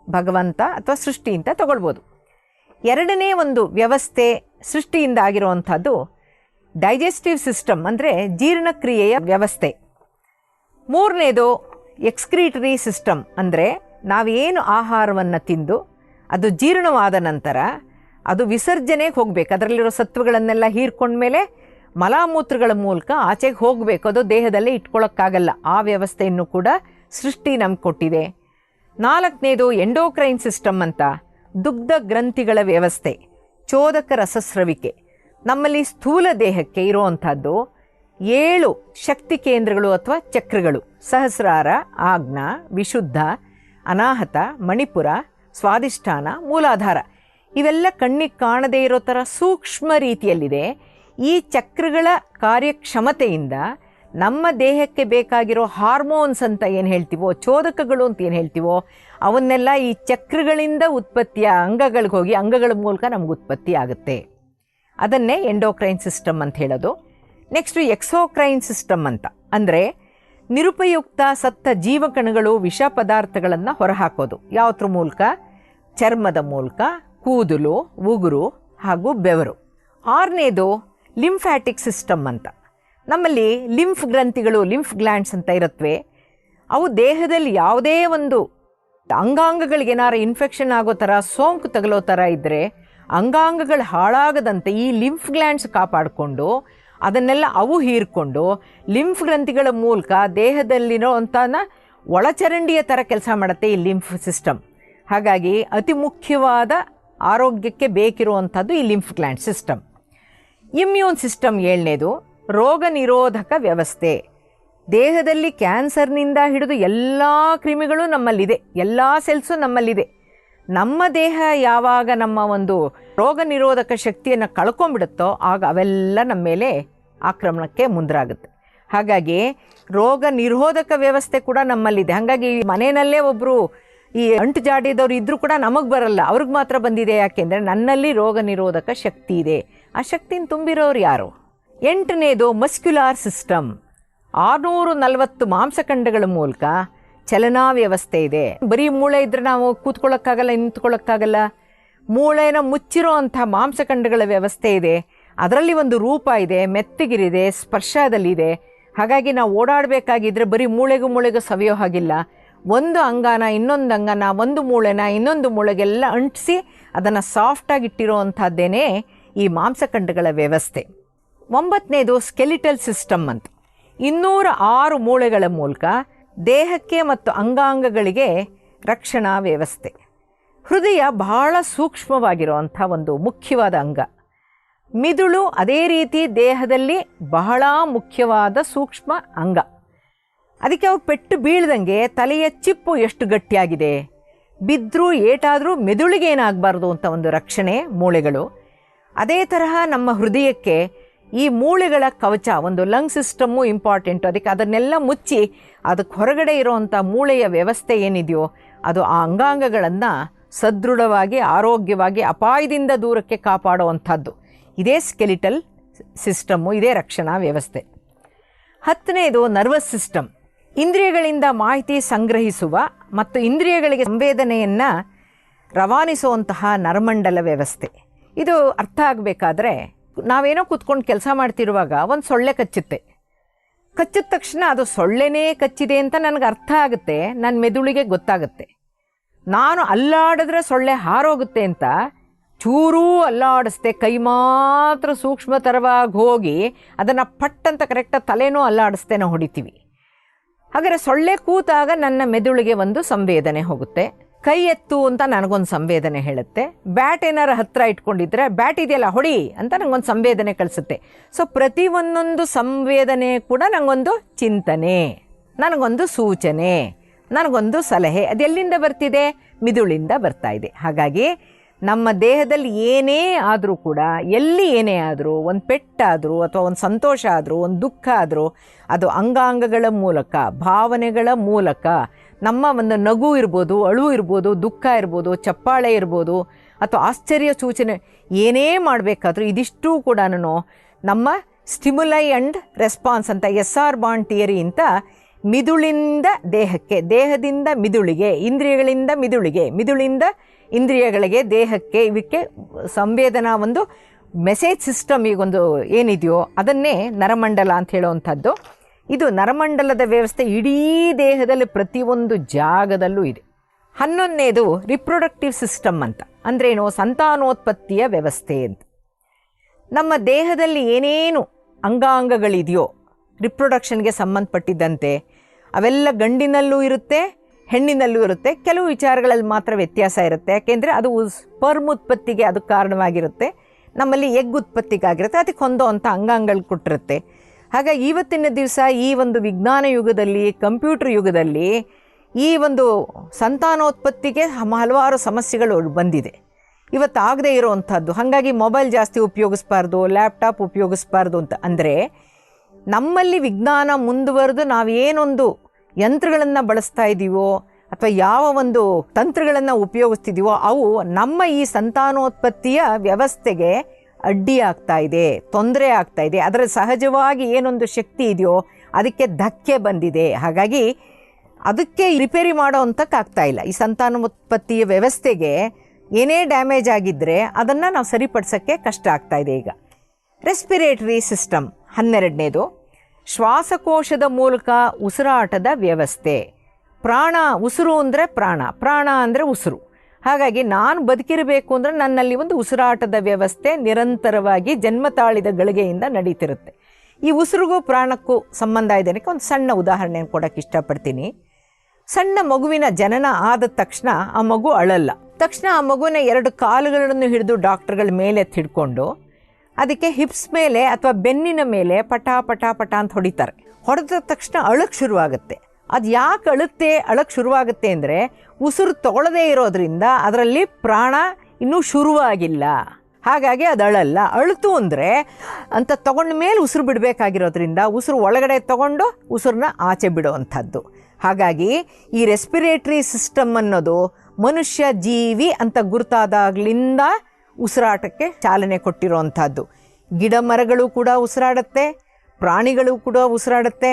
ಭಗವಂತ ಅಥವಾ ಸೃಷ್ಟಿ ಅಂತ ತಗೊಳ್ಬೋದು. ಎರಡನೇ ಒಂದು ವ್ಯವಸ್ಥೆ ಸೃಷ್ಟಿಯಿಂದ ಆಗಿರುವಂಥದ್ದು ಡೈಜೆಸ್ಟಿವ್ ಸಿಸ್ಟಮ್, ಅಂದರೆ ಜೀರ್ಣಕ್ರಿಯೆಯ ವ್ಯವಸ್ಥೆ. ಮೂರನೇದು ಎಕ್ಸ್ಕ್ರೀಟರಿ ಸಿಸ್ಟಮ್, ಅಂದರೆ ನಾವೇನು ಆಹಾರವನ್ನು ತಿಂದು ಅದು ಜೀರ್ಣವಾದ ನಂತರ ಅದು ವಿಸರ್ಜನೆಗೆ ಹೋಗಬೇಕು. ಅದರಲ್ಲಿರೋ ಸತ್ವಗಳನ್ನೆಲ್ಲ ಹೀರ್ಕೊಂಡ್ಮೇಲೆ ಮಲಾಮೂತ್ರಗಳ ಮೂಲಕ ಆಚೆಗೆ ಹೋಗಬೇಕು, ಅದು ದೇಹದಲ್ಲೇ ಇಟ್ಕೊಳ್ಳೋಕ್ಕಾಗಲ್ಲ. ಆ ವ್ಯವಸ್ಥೆಯನ್ನು ಕೂಡ ಸೃಷ್ಟಿ ನಮ್ಗೆ ಕೊಟ್ಟಿದೆ. ನಾಲ್ಕನೇದು ಎಂಡೋಕ್ರೈನ್ ಸಿಸ್ಟಮ್ ಅಂತ, ದುಗ್ಧ ಗ್ರಂಥಿಗಳ ವ್ಯವಸ್ಥೆ, ಚೋದಕ ರಸಸ್ರವಿಕೆ. ನಮ್ಮಲ್ಲಿ ಸ್ಥೂಲ ದೇಹಕ್ಕೆ ಇರುವಂಥದ್ದು 7 ಶಕ್ತಿ ಕೇಂದ್ರಗಳು ಅಥವಾ ಚಕ್ರಗಳು: ಸಹಸ್ರಾರ, ಆಜ್ಞಾ, ವಿಶುದ್ಧ, ಅನಾಹತ, ಮಣಿಪುರ, ಸ್ವಾಧಿಷ್ಠಾನ, ಮೂಲಾಧಾರ. ಇವೆಲ್ಲ ಕಣ್ಣಿಗೆ ಕಾಣದೇ ಇರೋ ಥರ ಸೂಕ್ಷ್ಮ ರೀತಿಯಲ್ಲಿದೆ. ಈ ಚಕ್ರಗಳ ಕಾರ್ಯಕ್ಷಮತೆಯಿಂದ ನಮ್ಮ ದೇಹಕ್ಕೆ ಬೇಕಾಗಿರೋ ಹಾರ್ಮೋನ್ಸ್ ಅಂತ ಏನು ಹೇಳ್ತೀವೋ, ಚೋದಕಗಳು ಅಂತ ಏನು ಹೇಳ್ತೀವೋ, ಅವನ್ನೆಲ್ಲ ಈ ಚಕ್ರಗಳಿಂದ ಉತ್ಪತ್ತಿಯ ಅಂಗಗಳಿಗೆ ಹೋಗಿ ಅಂಗಗಳ ಮೂಲಕ ನಮ್ಗೆ ಉತ್ಪತ್ತಿ ಆಗುತ್ತೆ. ಅದನ್ನೇ ಎಂಡೋಕ್ರೈನ್ ಸಿಸ್ಟಮ್ ಅಂತ ಹೇಳೋದು. ನೆಕ್ಸ್ಟು ಎಕ್ಸೋಕ್ರೈನ್ ಸಿಸ್ಟಮ್ ಅಂತ, ಅಂದರೆ ನಿರುಪಯುಕ್ತ ಸತ್ತ ಜೀವಕಣಗಳು, ವಿಷ ಪದಾರ್ಥಗಳನ್ನು ಹೊರಹಾಕೋದು. ಯಾವುದ್ರ ಮೂಲಕ? ಚರ್ಮದ ಮೂಲಕ, ಕೂದಲು, ಉಗುರು ಹಾಗೂ ಬೆವರು. ಆರನೇದು ಲಿಂಫ್ಯಾಟಿಕ್ ಸಿಸ್ಟಮ್ ಅಂತ. ನಮ್ಮಲ್ಲಿ ಲಿಂಫ್ ಗ್ರಂಥಿಗಳು, ಲಿಂಫ್ ಗ್ಲ್ಯಾಂಡ್ಸ್ ಅಂತ ಇರುತ್ತವೆ. ಅವು ದೇಹದಲ್ಲಿ ಯಾವುದೇ ಒಂದು ಅಂಗಾಂಗಗಳಿಗೆ ಏನಾರು ಇನ್ಫೆಕ್ಷನ್ ಆಗೋ ಥರ, ಸೋಂಕು ತಗಲೋ ಥರ ಇದ್ದರೆ ಅಂಗಾಂಗಗಳು ಹಾಳಾಗದಂತೆ ಈ ಲಿಂಫ್ ಗ್ಲ್ಯಾಂಡ್ಸ್ ಕಾಪಾಡಿಕೊಂಡು ಅದನ್ನೆಲ್ಲ ಅವು ಹೀರ್ಕೊಂಡು ಲಿಂಫ್ ಗ್ರಂಥಿಗಳ ಮೂಲಕ ದೇಹದಲ್ಲಿರೋ ಅಂಥನ ಒಳಚರಂಡಿಯ ಥರ ಕೆಲಸ ಮಾಡುತ್ತೆ ಈ ಲಿಂಫ್ ಸಿಸ್ಟಮ್. ಹಾಗಾಗಿ ಅತಿ ಮುಖ್ಯವಾದ ಆರೋಗ್ಯಕ್ಕೆ ಬೇಕಿರುವಂಥದ್ದು ಈ lymph gland system. Immune system 7ನೇದು ರೋಗ ನಿರೋಧಕ ವ್ಯವಸ್ಥೆ. ದೇಹದಲ್ಲಿ ಕ್ಯಾನ್ಸರ್ನಿಂದ ಹಿಡಿದು ಎಲ್ಲ ಕ್ರಿಮಿಗಳು ನಮ್ಮಲ್ಲಿದೆ, ಎಲ್ಲ ಸೆಲ್ಸು ನಮ್ಮಲ್ಲಿದೆ. ನಮ್ಮ ದೇಹ ಯಾವಾಗ ನಮ್ಮ ಒಂದು ರೋಗ ನಿರೋಧಕ ಶಕ್ತಿಯನ್ನು ಕಳ್ಕೊಂಡ್ಬಿಡುತ್ತೋ ಆಗ ಅವೆಲ್ಲ ನಮ್ಮ ಮೇಲೆ ಆಕ್ರಮಣಕ್ಕೆ ಮುಂದಾಗುತ್ತೆ. ಹಾಗಾಗಿ ರೋಗ ನಿರೋಧಕ ವ್ಯವಸ್ಥೆ ಕೂಡ ನಮ್ಮಲ್ಲಿದೆ. ಹಾಗಾಗಿ ಮನೆಯಲ್ಲೇ ಒಬ್ಬರು ಈ ಅಂಟು ಜಾಡಿದವ್ರು ಇದ್ದರೂ ಕೂಡ ನಮಗೆ ಬರಲ್ಲ, ಅವ್ರಿಗೆ ಮಾತ್ರ ಬಂದಿದೆ. ಯಾಕೆಂದರೆ ನನ್ನಲ್ಲಿ ರೋಗ ನಿರೋಧಕ ಶಕ್ತಿ ಇದೆ. ಆ ಶಕ್ತಿನ ತುಂಬಿರೋರು ಯಾರು? 8ನೇದು ಮಸ್ಕ್ಯುಲಾರ್ ಸಿಸ್ಟಮ್. 640 ಮಾಂಸಖಂಡಗಳ ಮೂಲಕ ಚಲನಾ ವ್ಯವಸ್ಥೆ ಇದೆ. ಬರೀ ಮೂಳೆ ಇದ್ದರೆ ನಾವು ಕೂತ್ಕೊಳ್ಳೋಕ್ಕಾಗಲ್ಲ, ನಿಂತ್ಕೊಳ್ಳೋಕ್ಕಾಗಲ್ಲ. ಮೂಳೆನ ಮುಚ್ಚಿರೋ ಅಂಥ ಮಾಂಸಖಂಡಗಳ ವ್ಯವಸ್ಥೆ ಇದೆ. ಅದರಲ್ಲಿ ಒಂದು ರೂಪ ಇದೆ, ಮೆತ್ತಗಿರಿದೆ, ಸ್ಪರ್ಶದಲ್ಲಿದೆ. ಹಾಗಾಗಿ ನಾವು ಓಡಾಡಬೇಕಾಗಿದ್ದರೆ ಬರೀ ಮೂಳೆಗೂ ಸವಿಯೋ ಹಾಗಿಲ್ಲ. ಒಂದು ಅಂಗಾನ ಇನ್ನೊಂದು ಅಂಗಾನ, ಒಂದು ಮೂಳೆನ ಇನ್ನೊಂದು ಮೂಳೆಗೆಲ್ಲ ಅಂಟಿಸಿ ಅದನ್ನು ಸಾಫ್ಟಾಗಿ ಇಟ್ಟಿರೋ ಅಂಥದ್ದೇನೆ ಈ ಮಾಂಸಖಂಡಗಳ ವ್ಯವಸ್ಥೆ. 9ನೇದು ಸ್ಕೆಲಿಟಲ್ ಸಿಸ್ಟಮ್ ಅಂತ. 206 ಮೂಳೆಗಳ ಮೂಲಕ ದೇಹಕ್ಕೆ ಮತ್ತು ಅಂಗಾಂಗಗಳಿಗೆ ರಕ್ಷಣಾ ವ್ಯವಸ್ಥೆ. ಹೃದಯ ಬಹಳ ಸೂಕ್ಷ್ಮವಾಗಿರುವಂಥ ಒಂದು ಮುಖ್ಯವಾದ ಅಂಗ. ಮಿದುಳು ಅದೇ ರೀತಿ ದೇಹದಲ್ಲಿ ಬಹಳ ಮುಖ್ಯವಾದ ಸೂಕ್ಷ್ಮ ಅಂಗ. ಅದಕ್ಕೆ ಅವ್ರು ಪೆಟ್ಟು ಬೀಳ್ದಂಗೆ ತಲೆಯ ಚಿಪ್ಪು ಎಷ್ಟು ಗಟ್ಟಿಯಾಗಿದೆ, ಬಿದ್ದರೂ ಏಟಾದರೂ ಮೆದುಳಿಗೆ ಏನಾಗಬಾರ್ದು ಅಂತ ಒಂದು ರಕ್ಷಣೆ ಮೂಳೆಗಳು. ಅದೇ ತರಹ ನಮ್ಮ ಹೃದಯಕ್ಕೆ ಈ ಮೂಳೆಗಳ ಕವಚ, ಒಂದು ಲಂಗ್ ಸಿಸ್ಟಮ್ಮು ಇಂಪಾರ್ಟೆಂಟು. ಅದನ್ನೆಲ್ಲ ಮುಚ್ಚಿ ಅದಕ್ಕೆ ಹೊರಗಡೆ ಇರೋವಂಥ ಮೂಳೆಯ ವ್ಯವಸ್ಥೆ ಏನಿದೆಯೋ ಅದು ಆ ಅಂಗಾಂಗಗಳನ್ನು ಸದೃಢವಾಗಿ, ಆರೋಗ್ಯವಾಗಿ, ಅಪಾಯದಿಂದ ದೂರಕ್ಕೆ ಕಾಪಾಡುವಂಥದ್ದು. ಇದೇ ಸ್ಕೆಲಿಟಲ್ ಸಿಸ್ಟಮ್ಮು, ಇದೇ ರಕ್ಷಣಾ ವ್ಯವಸ್ಥೆ. 10ನೇದು ನರ್ವಸ್ ಸಿಸ್ಟಮ್. ಇಂದ್ರಿಯಗಳಿಂದ ಮಾಹಿತಿ ಸಂಗ್ರಹಿಸುವ ಮತ್ತು ಇಂದ್ರಿಯಗಳಿಗೆ ಸಂವೇದನೆಯನ್ನು ರವಾನಿಸುವಂತಹ ನರಮಂಡಲ ವ್ಯವಸ್ಥೆ. ಇದು ಅರ್ಥ ಆಗಬೇಕಾದ್ರೆ, ನಾವೇನೋ ಕೂತ್ಕೊಂಡು ಕೆಲಸ ಮಾಡ್ತಿರುವಾಗ ಒಂದು ಸೊಳ್ಳೆ ಕಚ್ಚುತ್ತೆ. ಕಚ್ಚಿದ ತಕ್ಷಣ ಅದು ಸೊಳ್ಳೆನೇ ಕಚ್ಚಿದೆ ಅಂತ ನನಗೆ ಅರ್ಥ ಆಗುತ್ತೆ, ನನ್ನ ಮೆದುಳಿಗೆ ಗೊತ್ತಾಗುತ್ತೆ. ನಾನು ಅಲ್ಲಾಡಿದ್ರೆ ಸೊಳ್ಳೆ ಹಾರೋಗುತ್ತೆ ಅಂತ ಚೂರೂ ಅಲ್ಲಾಡಿಸ್ದೆ, ಕೈ ಮಾತ್ರ ಸೂಕ್ಷ್ಮತರವಾಗಿ ಹೋಗಿ ಅದನ್ನು ಪಟ್ಟಂತ ಕರೆಕ್ಟಾಗಿ ತಲೆನೂ ಅಲ್ಲಾಡಿಸ್ದೆ ನಾವು ಹೊಡಿತೀವಿ. ಹಾಗಾದರೆ ಸೊಳ್ಳೆ ಕೂತಾಗ ನನ್ನ ಮೆದುಳಿಗೆ ಒಂದು ಸಂವೇದನೆ ಹೋಗುತ್ತೆ. ಕೈ ಎತ್ತು ಅಂತ ನನಗೊಂದು ಸಂವೇದನೆ ಹೇಳುತ್ತೆ. ಬ್ಯಾಟ್ ಏನಾರು ಹತ್ತಿರ ಇಟ್ಕೊಂಡಿದ್ರೆ ಬ್ಯಾಟ್ ಇದೆಯಲ್ಲ ಹೊಡಿ ಅಂತ ನನಗೊಂದು ಸಂವೇದನೆ ಕಳಿಸುತ್ತೆ. ಸೊ ಪ್ರತಿ ಒಂದೊಂದು ಸಂವೇದನೆ ಕೂಡ ನನಗೊಂದು ಚಿಂತನೆ, ನನಗೊಂದು ಸೂಚನೆ, ನನಗೊಂದು ಸಲಹೆ. ಅದೆಲ್ಲಿಂದ ಬರ್ತಿದೆ? ಮಿದುಳಿಂದ ಬರ್ತಾ ಇದೆ. ಹಾಗಾಗಿ ನಮ್ಮ ದೇಹದಲ್ಲಿ ಏನೇ ಆದರೂ ಕೂಡ, ಎಲ್ಲಿ ಏನೇ ಆದರೂ, ಒಂದು ಪೆಟ್ಟಾದರೂ ಅಥವಾ ಒಂದು ಸಂತೋಷ ಆದರೂ, ಒಂದು ದುಃಖ ಆದರೂ, ಅದು ಅಂಗಾಂಗಗಳ ಮೂಲಕ, ಭಾವನೆಗಳ ಮೂಲಕ, ನಮ್ಮ ಒಂದು ನಗು ಇರ್ಬೋದು, ಅಳು ಇರ್ಬೋದು, ದುಃಖ ಇರ್ಬೋದು, ಚಪ್ಪಾಳೆ ಇರ್ಬೋದು, ಅಥವಾ ಆಶ್ಚರ್ಯ ಸೂಚನೆ, ಏನೇ ಮಾಡಬೇಕಾದ್ರೂ ಇದಿಷ್ಟೂ ಕೂಡ ನಮ್ಮ ಸ್ಟಿಮ್ಯುಲೈ ಆ್ಯಂಡ್ ರೆಸ್ಪಾನ್ಸ್ ಅಂತ SR ಬಾಂಡ್ ಥಿಯರಿ ಅಂತ ಮಿದುಳಿಂದ ದೇಹಕ್ಕೆ, ದೇಹದಿಂದ ಮಿದುಳಿಗೆ, ಇಂದ್ರಿಯಗಳಿಂದ ಮಿದುಳಿಗೆ, ಮಿದುಳಿಂದ ಇಂದ್ರಿಯಗಳಿಗೆ, ದೇಹಕ್ಕೆ, ಇವಕ್ಕೆ ಸಂವೇದನಾ ಒಂದು ಮೆಸೇಜ್ ಸಿಸ್ಟಮ್ ಈಗೊಂದು ಏನಿದೆಯೋ ಅದನ್ನೇ ನರಮಂಡಲ ಅಂತ ಹೇಳುವಂಥದ್ದು. ಇದು ನರಮಂಡಲದ ವ್ಯವಸ್ಥೆ ಇಡೀ ದೇಹದಲ್ಲಿ ಪ್ರತಿಯೊಂದು ಜಾಗದಲ್ಲೂ ಇದೆ. 11ನೇದು ರಿಪ್ರೊಡಕ್ಟಿವ್ ಸಿಸ್ಟಮ್ ಅಂತ. ಅಂದ್ರೇನು? ಸಂತಾನೋತ್ಪತ್ತಿಯ ವ್ಯವಸ್ಥೆ ಅಂತ. ನಮ್ಮ ದೇಹದಲ್ಲಿ ಏನೇನು ಅಂಗಾಂಗಗಳಿದೆಯೋ ರಿಪ್ರೊಡಕ್ಷನ್ಗೆ ಸಂಬಂಧಪಟ್ಟಿದ್ದಂತೆ ಅವೆಲ್ಲ ಗಂಡಿನಲ್ಲೂ ಇರುತ್ತೆ, ಹೆಣ್ಣಿನಲ್ಲೂ ಇರುತ್ತೆ. ಕೆಲವು ವಿಚಾರಗಳಲ್ಲಿ ಮಾತ್ರ ವ್ಯತ್ಯಾಸ ಇರುತ್ತೆ. ಯಾಕೆಂದರೆ ಅದು ಸ್ಪರ್ಮ್ ಉತ್ಪತ್ತಿಗೆ ಅದು ಕಾರಣವಾಗಿರುತ್ತೆ, ನಮ್ಮಲ್ಲಿ ಎಗ್ ಉತ್ಪತ್ತಿಗಾಗಿರುತ್ತೆ, ಅದಕ್ಕೆ ಹೊಂದೋ ಅಂಥ ಅಂಗಾಂಗಗಳು ಕೊಟ್ಟಿರುತ್ತೆ. ಹಾಗಾಗಿ ಇವತ್ತಿನ ದಿವಸ ಈ ಒಂದು ವಿಜ್ಞಾನ ಯುಗದಲ್ಲಿ, ಕಂಪ್ಯೂಟರ್ ಯುಗದಲ್ಲಿ ಈ ಒಂದು ಸಂತಾನೋತ್ಪತ್ತಿಗೆ ಹಲವಾರು ಸಮಸ್ಯೆಗಳು ಬಂದಿದೆ, ಇವತ್ತು ಆಗದೇ ಇರೋವಂಥದ್ದು. ಹಾಗಾಗಿ ಮೊಬೈಲ್ ಜಾಸ್ತಿ ಉಪಯೋಗಿಸ್ಬಾರ್ದು, ಲ್ಯಾಪ್ಟಾಪ್ ಉಪಯೋಗಿಸ್ಬಾರ್ದು ಅಂತ. ಅಂದರೆ ನಮ್ಮಲ್ಲಿ ವಿಜ್ಞಾನ ಮುಂದುವರೆದು ನಾವೇನೊಂದು ಯಂತ್ರಗಳನ್ನು ಬಳಸ್ತಾ ಇದ್ದೀವೋ ಅಥವಾ ಯಾವ ಒಂದು ತಂತ್ರಗಳನ್ನು ಉಪಯೋಗಿಸ್ತಿದ್ದೀವೋ ಅವು ನಮ್ಮ ಈ ಸಂತಾನೋತ್ಪತ್ತಿಯ ವ್ಯವಸ್ಥೆಗೆ ಅಡ್ಡಿ ಆಗ್ತಾ ಇದೆ, ತೊಂದರೆ ಆಗ್ತಾ ಇದೆ. ಅದರ ಸಹಜವಾಗಿ ಏನೊಂದು ಶಕ್ತಿ ಇದೆಯೋ ಅದಕ್ಕೆ ಧಕ್ಕೆ ಬಂದಿದೆ. ಹಾಗಾಗಿ ಅದಕ್ಕೆ ರಿಪೇರಿ ಮಾಡೋ ಅಂಥಕ್ಕಾಗ್ತಾ ಇಲ್ಲ. ಈ ಸಂತಾನೋತ್ಪತ್ತಿಯ ವ್ಯವಸ್ಥೆಗೆ ಏನೇ ಡ್ಯಾಮೇಜ್ ಆಗಿದ್ದರೆ ಅದನ್ನು ನಾವು ಸರಿಪಡಿಸೋಕ್ಕೆ ಕಷ್ಟ ಆಗ್ತಾ ಇದೆ ಈಗ. ರೆಸ್ಪಿರೇಟರಿ ಸಿಸ್ಟಮ್ 12ನೇದು. ಶ್ವಾಸಕೋಶದ ಮೂಲಕ ಉಸಿರಾಟದ ವ್ಯವಸ್ಥೆ. ಪ್ರಾಣ, ಉಸಿರು ಅಂದರೆ ಪ್ರಾಣ, ಪ್ರಾಣ ಅಂದರೆ ಉಸಿರು. ಹಾಗಾಗಿ ನಾನು ಬದುಕಿರಬೇಕು ಅಂದರೆ ನನ್ನಲ್ಲಿ ಒಂದು ಉಸಿರಾಟದ ವ್ಯವಸ್ಥೆ ನಿರಂತರವಾಗಿ ಜನ್ಮ ತಾಳಿದ ಗಳಿಗೆಯಿಂದ ನಡೀತಿರುತ್ತೆ. ಈ ಉಸಿರಿಗೂ ಪ್ರಾಣಕ್ಕೂ ಸಂಬಂಧ ಇದೆ. ಒಂದು ಸಣ್ಣ ಉದಾಹರಣೆಯನ್ನು ಕೊಡೋಕ್ಕೆ ಇಷ್ಟಪಡ್ತೀನಿ. ಸಣ್ಣ ಮಗುವಿನ ಜನನ ಆದ ತಕ್ಷಣ ಆ ಮಗು ಅಳಲ್ಲ. ತಕ್ಷಣ ಆ ಮಗುವಿನ 2 ಕಾಲುಗಳನ್ನು ಹಿಡಿದು ಡಾಕ್ಟರ್ಗಳ ಮೇಲೆ ಹಿಡ್ಕೊಂಡು ಅದಕ್ಕೆ ಹಿಪ್ಸ್ ಮೇಲೆ ಅಥವಾ ಬೆನ್ನಿನ ಮೇಲೆ ಪಟ ಪಟ ಪಟ ಅಂತ ಹೊಡಿತಾರೆ. ಹೊಡೆದ ತಕ್ಷಣ ಅಳಕ್ಕೆ ಶುರುವಾಗುತ್ತೆ. ಅದು ಯಾಕೆ ಅಳಕ್ಕೆ ಶುರುವಾಗುತ್ತೆ ಅಂದರೆ ಉಸಿರು ತೊಗೊಳ್ಳದೇ ಇರೋದ್ರಿಂದ ಅದರಲ್ಲಿ ಪ್ರಾಣ ಇನ್ನೂ ಶುರುವಾಗಿಲ್ಲ. ಹಾಗಾಗಿ ಅದು ಅಳಲ್ಲ. ಅಳಿತು ಅಂದರೆ ಅಂತ ತೊಗೊಂಡ ಮೇಲೆ ಉಸಿರು ಬಿಡಬೇಕಾಗಿರೋದ್ರಿಂದ ಉಸಿರು ಒಳಗಡೆ ತೊಗೊಂಡು ಉಸಿರನ್ನ ಆಚೆ ಬಿಡುವಂಥದ್ದು. ಹಾಗಾಗಿ ಈ ರೆಸ್ಪಿರೇಟರಿ ಸಿಸ್ಟಮ್ ಅನ್ನೋದು ಮನುಷ್ಯ ಜೀವಿ ಅಂತ ಗುರುತಾದಾಗಲಿಂದ ಉಸಿರಾಟಕ್ಕೆ ಚಾಲನೆ ಕೊಟ್ಟಿರೋವಂಥದ್ದು. ಗಿಡ ಮರಗಳು ಕೂಡ ಉಸಿರಾಡುತ್ತೆ, ಪ್ರಾಣಿಗಳು ಕೂಡ ಉಸಿರಾಡುತ್ತೆ,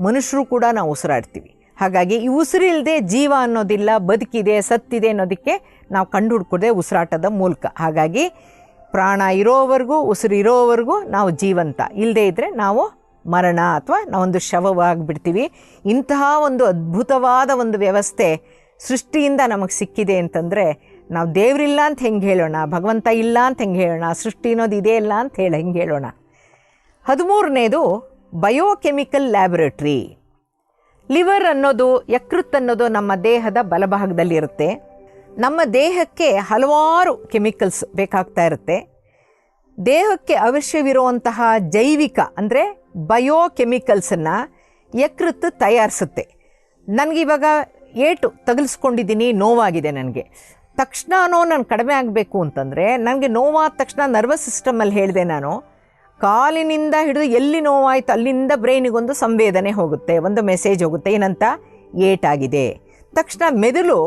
ಮನುಷ್ಯರು ಕೂಡ ನಾವು ಉಸಿರಾಡ್ತೀವಿ. ಹಾಗಾಗಿ ಈ ಉಸಿರಿಲ್ಲದೆ ಜೀವ ಅನ್ನೋದಿಲ್ಲ, ಬದುಕಿದೆ ಸತ್ತಿದೆ ಅನ್ನೋದಕ್ಕೆ ನಾವು ಕಂಡು ಹುಡ್ಕೋದೆ ಉಸಿರಾಟದ ಮೂಲಕ. ಹಾಗಾಗಿ ಪ್ರಾಣ ಇರೋವರೆಗೂ, ಉಸಿರು ಇರೋವರೆಗೂ ನಾವು ಜೀವಂತ, ಇಲ್ಲದೇ ಇದ್ದರೆ ನಾವು ಮರಣ ಅಥವಾ ನಾವೊಂದು ಶವವಾಗಿಬಿಡ್ತೀವಿ. ಇಂತಹ ಒಂದು ಅದ್ಭುತವಾದ ಒಂದು ವ್ಯವಸ್ಥೆ ಸೃಷ್ಟಿಯಿಂದ ನಮಗೆ ಸಿಕ್ಕಿದೆ ಅಂತಂದರೆ ನಾವು ದೇವರಿಲ್ಲ ಅಂತ ಹೆಂಗೆ ಹೇಳೋಣ, ಭಗವಂತ ಇಲ್ಲ ಅಂತ ಹೆಂಗೆ ಹೇಳೋಣ, ಸೃಷ್ಟಿ ಅನ್ನೋದು ಇದೇ ಇಲ್ಲ ಅಂತ ಹೆಂಗೆ ಹೇಳೋಣ. 13ನೇದು ಬಯೋಕೆಮಿಕಲ್ ಲ್ಯಾಬೊರೇಟ್ರಿ. ಲಿವರ್ ಅನ್ನೋದು, ಯಕೃತ್ ಅನ್ನೋದು ನಮ್ಮ ದೇಹದ ಬಲಭಾಗದಲ್ಲಿರುತ್ತೆ. ನಮ್ಮ ದೇಹಕ್ಕೆ ಹಲವಾರು ಕೆಮಿಕಲ್ಸ್ ಬೇಕಾಗ್ತಾ ಇರುತ್ತೆ. ದೇಹಕ್ಕೆ ಅವಶ್ಯವಿರುವಂತಹ ಜೈವಿಕ ಅಂದರೆ ಬಯೋಕೆಮಿಕಲ್ಸನ್ನು ಯಕೃತ್ ತಯಾರಿಸುತ್ತೆ. ನನಗಿವಾಗ ಏಟು ತಗಲಿಸ್ಕೊಂಡಿದ್ದೀನಿ, ನೋವಾಗಿದೆ ನನಗೆ, ತಕ್ಷಣ ನಾನು ಕಡಿಮೆ ಆಗಬೇಕು ಅಂತಂದರೆ ನನಗೆ ನೋವಾದ ತಕ್ಷಣ ನರ್ವಸ್ ಸಿಸ್ಟಮಲ್ಲಿ ಹೇಳಿದೆ ನಾನು, ಕಾಲಿನಿಂದ ಹಿಡಿದು ಎಲ್ಲಿ ನೋವಾಯಿತು ಅಲ್ಲಿಂದ ಬ್ರೈನಿಗೊಂದು ಸಂವೇದನೆ ಹೋಗುತ್ತೆ, ಒಂದು ಮೆಸೇಜ್ ಹೋಗುತ್ತೆ, ಏನಂತ ಏಟಾಗಿದೆ. ತಕ್ಷಣ ಮೆದುಳು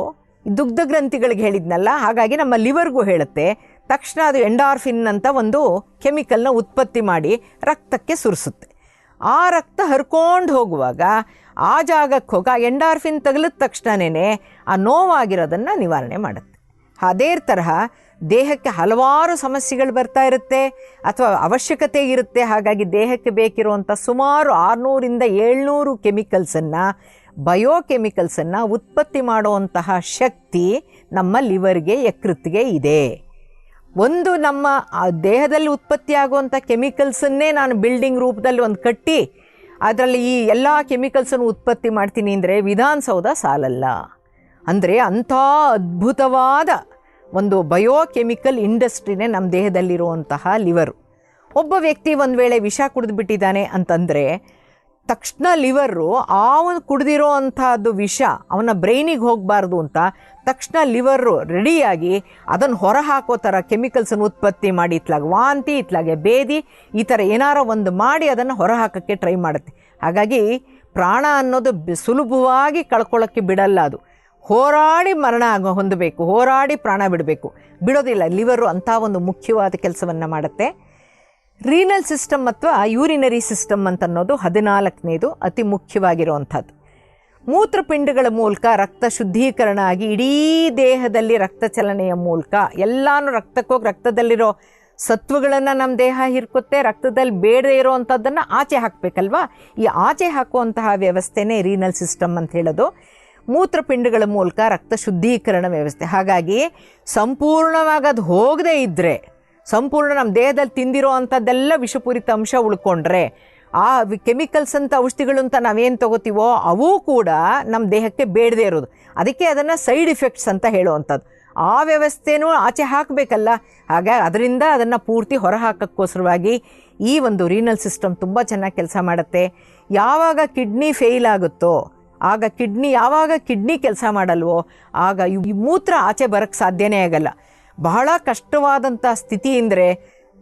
ದುಗ್ಧ ಗ್ರಂಥಿಗಳಿಗೆ ಹೇಳಿದ್ನಲ್ಲ, ಹಾಗಾಗಿ ನಮ್ಮ ಲಿವರ್ಗೂ ಹೇಳುತ್ತೆ. ತಕ್ಷಣ ಅದು ಎಂಡಾರ್ಫಿನ್ ಅಂತ ಒಂದು ಕೆಮಿಕಲ್ನ ಉತ್ಪತ್ತಿ ಮಾಡಿ ರಕ್ತಕ್ಕೆ ಸುರಿಸುತ್ತೆ. ಆ ರಕ್ತ ಹರ್ಕೊಂಡು ಹೋಗುವಾಗ ಆ ಜಾಗಕ್ಕೆ ಹೋಗಿ ಆ ಎಂಡಾರ್ಫಿನ್ ತಗಲಿದ ತಕ್ಷಣವೇ ಆ ನೋವಾಗಿರೋದನ್ನು ನಿವಾರಣೆ ಮಾಡುತ್ತೆ. ಅದೇ ತರಹ ದೇಹಕ್ಕೆ ಹಲವಾರು ಸಮಸ್ಯೆಗಳು ಬರ್ತಾ ಇರುತ್ತೆ ಅಥವಾ ಅವಶ್ಯಕತೆ ಇರುತ್ತೆ. ಹಾಗಾಗಿ ದೇಹಕ್ಕೆ ಬೇಕಿರುವಂಥ ಸುಮಾರು 600ರಿಂದ 700 ಕೆಮಿಕಲ್ಸನ್ನು, ಬಯೋಕೆಮಿಕಲ್ಸನ್ನು ಉತ್ಪತ್ತಿ ಮಾಡುವಂತಹ ಶಕ್ತಿ ನಮ್ಮ ಲಿವರ್ಗೆ, ಯಕೃತ್ತಿಗೆ ಇದೆ. ಒಂದು ನಮ್ಮ ದೇಹದಲ್ಲಿ ಉತ್ಪತ್ತಿಯಾಗುವಂಥ ಕೆಮಿಕಲ್ಸನ್ನೇ ನಾನು ಬಿಲ್ಡಿಂಗ್ ರೂಪದಲ್ಲಿ ಒಂದು ಕಟ್ಟಿ ಅದರಲ್ಲಿ ಈ ಎಲ್ಲ ಕೆಮಿಕಲ್ಸನ್ನು ಉತ್ಪತ್ತಿ ಮಾಡ್ತೀನಿ ಅಂದರೆ ವಿಧಾನಸೌಧ ಸಾಲಲ್ಲ. ಅಂದರೆ ಅಂಥ ಅದ್ಭುತವಾದ ಒಂದು ಬಯೋಕೆಮಿಕಲ್ ಇಂಡಸ್ಟ್ರಿನೇ ನಮ್ಮ ದೇಹದಲ್ಲಿರುವಂತಹ ಲಿವರು. ಒಬ್ಬ ವ್ಯಕ್ತಿ ಒಂದು ವೇಳೆ ವಿಷ ಕುಡಿದ್ಬಿಟ್ಟಿದ್ದಾನೆ ಅಂತಂದರೆ ತಕ್ಷಣ ಲಿವರು ಅವನು ಕುಡಿದಿರೋ ಅಂಥದ್ದು ವಿಷ ಅವನ ಬ್ರೈನಿಗೆ ಹೋಗಬಾರ್ದು ಅಂತ ತಕ್ಷಣ ಲಿವರು ರೆಡಿಯಾಗಿ ಅದನ್ನು ಹೊರ ಹಾಕೋ ಥರ ಕೆಮಿಕಲ್ಸನ್ನು ಉತ್ಪತ್ತಿ ಮಾಡಿ ಇತ್ಲಾಗ ವಾಂತಿ, ಇತ್ಲಾಗೆ ಬೇದಿ, ಈ ಥರ ಏನಾರೋ ಒಂದು ಮಾಡಿ ಅದನ್ನು ಹೊರ ಹಾಕೋಕ್ಕೆ ಟ್ರೈ ಮಾಡುತ್ತೆ. ಹಾಗಾಗಿ ಪ್ರಾಣ ಅನ್ನೋದು ಸುಲಭವಾಗಿ ಕಳ್ಕೊಳ್ಳೋಕ್ಕೆ ಬಿಡಲ್ಲ. ಅದು ಹೋರಾಡಿ ಮರಣ ಹೊಂದಬೇಕು, ಹೋರಾಡಿ ಪ್ರಾಣ ಬಿಡಬೇಕು, ಬಿಡೋದಿಲ್ಲ. ಲಿವರು ಅಂಥ ಒಂದು ಮುಖ್ಯವಾದ ಕೆಲಸವನ್ನು ಮಾಡುತ್ತೆ. ರೀನಲ್ ಸಿಸ್ಟಮ್ ಅಥವಾ ಯೂರಿನರಿ ಸಿಸ್ಟಮ್ ಅಂತ ಅನ್ನೋದು 14ನೇದು ಅತಿ ಮುಖ್ಯವಾಗಿರುವಂಥದ್ದು. ಮೂತ್ರಪಿಂಡಗಳ ಮೂಲಕ ರಕ್ತ ಶುದ್ಧೀಕರಣ ಆಗಿ ಇಡೀ ದೇಹದಲ್ಲಿ ರಕ್ತ ಚಲನೆಯ ಮೂಲಕ ಎಲ್ಲನೂ ರಕ್ತಕ್ಕೋಗಿ ರಕ್ತದಲ್ಲಿರೋ ಸತ್ವಗಳನ್ನು ನಮ್ಮ ದೇಹ ಹಿರ್ಕುತ್ತೆ. ರಕ್ತದಲ್ಲಿ ಬೇಡದೇ ಇರೋವಂಥದ್ದನ್ನು ಆಚೆ ಹಾಕಬೇಕಲ್ವಾ, ಈ ಆಚೆ ಹಾಕುವಂತಹ ವ್ಯವಸ್ಥೆನೇ ರೀನಲ್ ಸಿಸ್ಟಮ್ ಅಂತ ಹೇಳೋದು. ಮೂತ್ರಪಿಂಡಗಳ ಮೂಲಕ ರಕ್ತ ಶುದ್ಧೀಕರಣ ವ್ಯವಸ್ಥೆ. ಹಾಗಾಗಿ ಸಂಪೂರ್ಣವಾಗಿ ಅದು ಹೋಗದೇ ಇದ್ದರೆ, ಸಂಪೂರ್ಣ ನಮ್ಮ ದೇಹದಲ್ಲಿ ತಿಂದಿರೋ ಅಂಥದ್ದೆಲ್ಲ ವಿಷಪೂರಿತ ಅಂಶ ಉಳ್ಕೊಂಡ್ರೆ ಆ ಕೆಮಿಕಲ್ಸ್ ಅಂತ ಔಷಧಿಗಳು ಅಂತ ನಾವೇನು ತಗೋತೀವೋ ಅವು ಕೂಡ ನಮ್ಮ ದೇಹಕ್ಕೆ ಬೇಡದೇ ಇರೋದು. ಅದಕ್ಕೆ ಅದನ್ನು ಸೈಡ್ ಇಫೆಕ್ಟ್ಸ್ ಅಂತ ಹೇಳುವಂಥದ್ದು. ಆ ವ್ಯವಸ್ಥೆನೂ ಆಚೆ ಹಾಕಬೇಕಲ್ಲ. ಹಾಗಾಗಿ ಅದರಿಂದ ಅದನ್ನು ಪೂರ್ತಿ ಹೊರ ಹಾಕೋಕ್ಕೋಸ್ಕರವಾಗಿ ಈ ಒಂದು ರೀನಲ್ ಸಿಸ್ಟಮ್ ತುಂಬ ಚೆನ್ನಾಗಿ ಕೆಲಸ ಮಾಡುತ್ತೆ. ಯಾವಾಗ ಕಿಡ್ನಿ ಫೇಲ್ ಆಗುತ್ತೋ ಆಗ ಯಾವಾಗ ಕಿಡ್ನಿ ಕೆಲಸ ಮಾಡಲ್ವೋ ಆಗ ಈ ಮೂತ್ರ ಆಚೆ ಬರೋಕ್ಕೆ ಸಾಧ್ಯನೇ ಆಗಲ್ಲ. ಬಹಳ ಕಷ್ಟವಾದಂಥ ಸ್ಥಿತಿ ಅಂದರೆ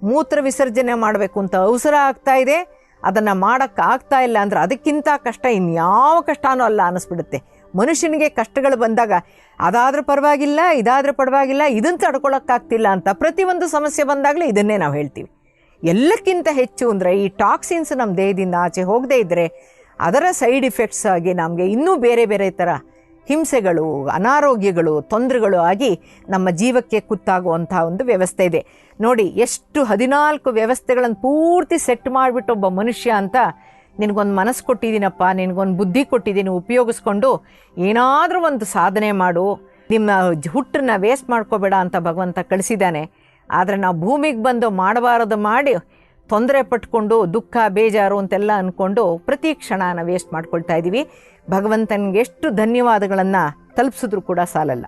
ಮೂತ್ರ ವಿಸರ್ಜನೆ ಮಾಡಬೇಕು ಅಂತ ಅವಸರ ಆಗ್ತಾ ಇದೆ, ಅದನ್ನು ಮಾಡೋಕ್ಕಾಗ್ತಾ ಇಲ್ಲ ಅಂದರೆ ಅದಕ್ಕಿಂತ ಕಷ್ಟ ಇನ್ಯಾವ ಕಷ್ಟನೂ ಅಲ್ಲ ಅನ್ನಿಸ್ಬಿಡುತ್ತೆ. ಮನುಷ್ಯನಿಗೆ ಕಷ್ಟಗಳು ಬಂದಾಗ ಅದಾದರೂ ಪರವಾಗಿಲ್ಲ, ಇದಾದರೂ ಪರವಾಗಿಲ್ಲ, ಇದನ್ನು ತಡ್ಕೊಳ್ಳೋಕ್ಕಾಗ್ತಿಲ್ಲ ಅಂತ ಪ್ರತಿಯೊಂದು ಸಮಸ್ಯೆ ಬಂದಾಗಲೇ ಇದನ್ನೇ ನಾವು ಹೇಳ್ತೀವಿ. ಎಲ್ಲಕ್ಕಿಂತ ಹೆಚ್ಚು ಅಂದರೆ ಈ ಟಾಕ್ಸಿನ್ಸ್ ನಮ್ಮ ದೇಹದಿಂದ ಆಚೆ ಹೋಗದೇ ಇದ್ದರೆ ಅದರ ಸೈಡ್ ಇಫೆಕ್ಟ್ಸ್ ಆಗಿ ನಮಗೆ ಇನ್ನೂ ಬೇರೆ ಬೇರೆ ಥರ ಹಿಂಸೆಗಳು, ಅನಾರೋಗ್ಯಗಳು, ತೊಂದರೆಗಳು ಆಗಿ ನಮ್ಮ ಜೀವಕ್ಕೆ ಕುತ್ತಾಗುವಂಥ ಒಂದು ವ್ಯವಸ್ಥೆ ಇದೆ. ನೋಡಿ ಎಷ್ಟು 14 ವ್ಯವಸ್ಥೆಗಳನ್ನು ಪೂರ್ತಿ ಸೆಟ್ ಮಾಡಿಬಿಟ್ಟು ಒಬ್ಬ ಮನುಷ್ಯ ಅಂತ ನಿನಗೊಂದು ಮನಸ್ಸು ಕೊಟ್ಟಿದ್ದೀನಪ್ಪ, ನಿನಗೊಂದು ಬುದ್ಧಿ ಕೊಟ್ಟಿದ್ದೀನಿ, ಉಪಯೋಗಿಸ್ಕೊಂಡು ಏನಾದರೂ ಒಂದು ಸಾಧನೆ ಮಾಡು, ನಿಮ್ಮ ಹುಟ್ಟನ್ನು ವೇಸ್ಟ್ ಮಾಡ್ಕೋಬೇಡ ಅಂತ ಭಗವಂತ ಕಳಿಸಿದ್ದಾನೆ. ಆದರೆ ನಾವು ಭೂಮಿಗೆ ಬಂದು ಮಾಡಬಾರದು ಮಾಡಿ ತೊಂದರೆ ಪಟ್ಕೊಂಡು ದುಃಖ ಬೇಜಾರು ಅಂತೆಲ್ಲ ಅಂದ್ಕೊಂಡು ಪ್ರತಿ ಕ್ಷಣನ ವೇಸ್ಟ್ ಮಾಡ್ಕೊಳ್ತಾ ಇದ್ದೀವಿ. ಭಗವಂತನಿಗೆ ಎಷ್ಟು ಧನ್ಯವಾದಗಳನ್ನು ತಲುಪಿಸಿದ್ರೂ ಕೂಡ ಸಾಲಲ್ಲ.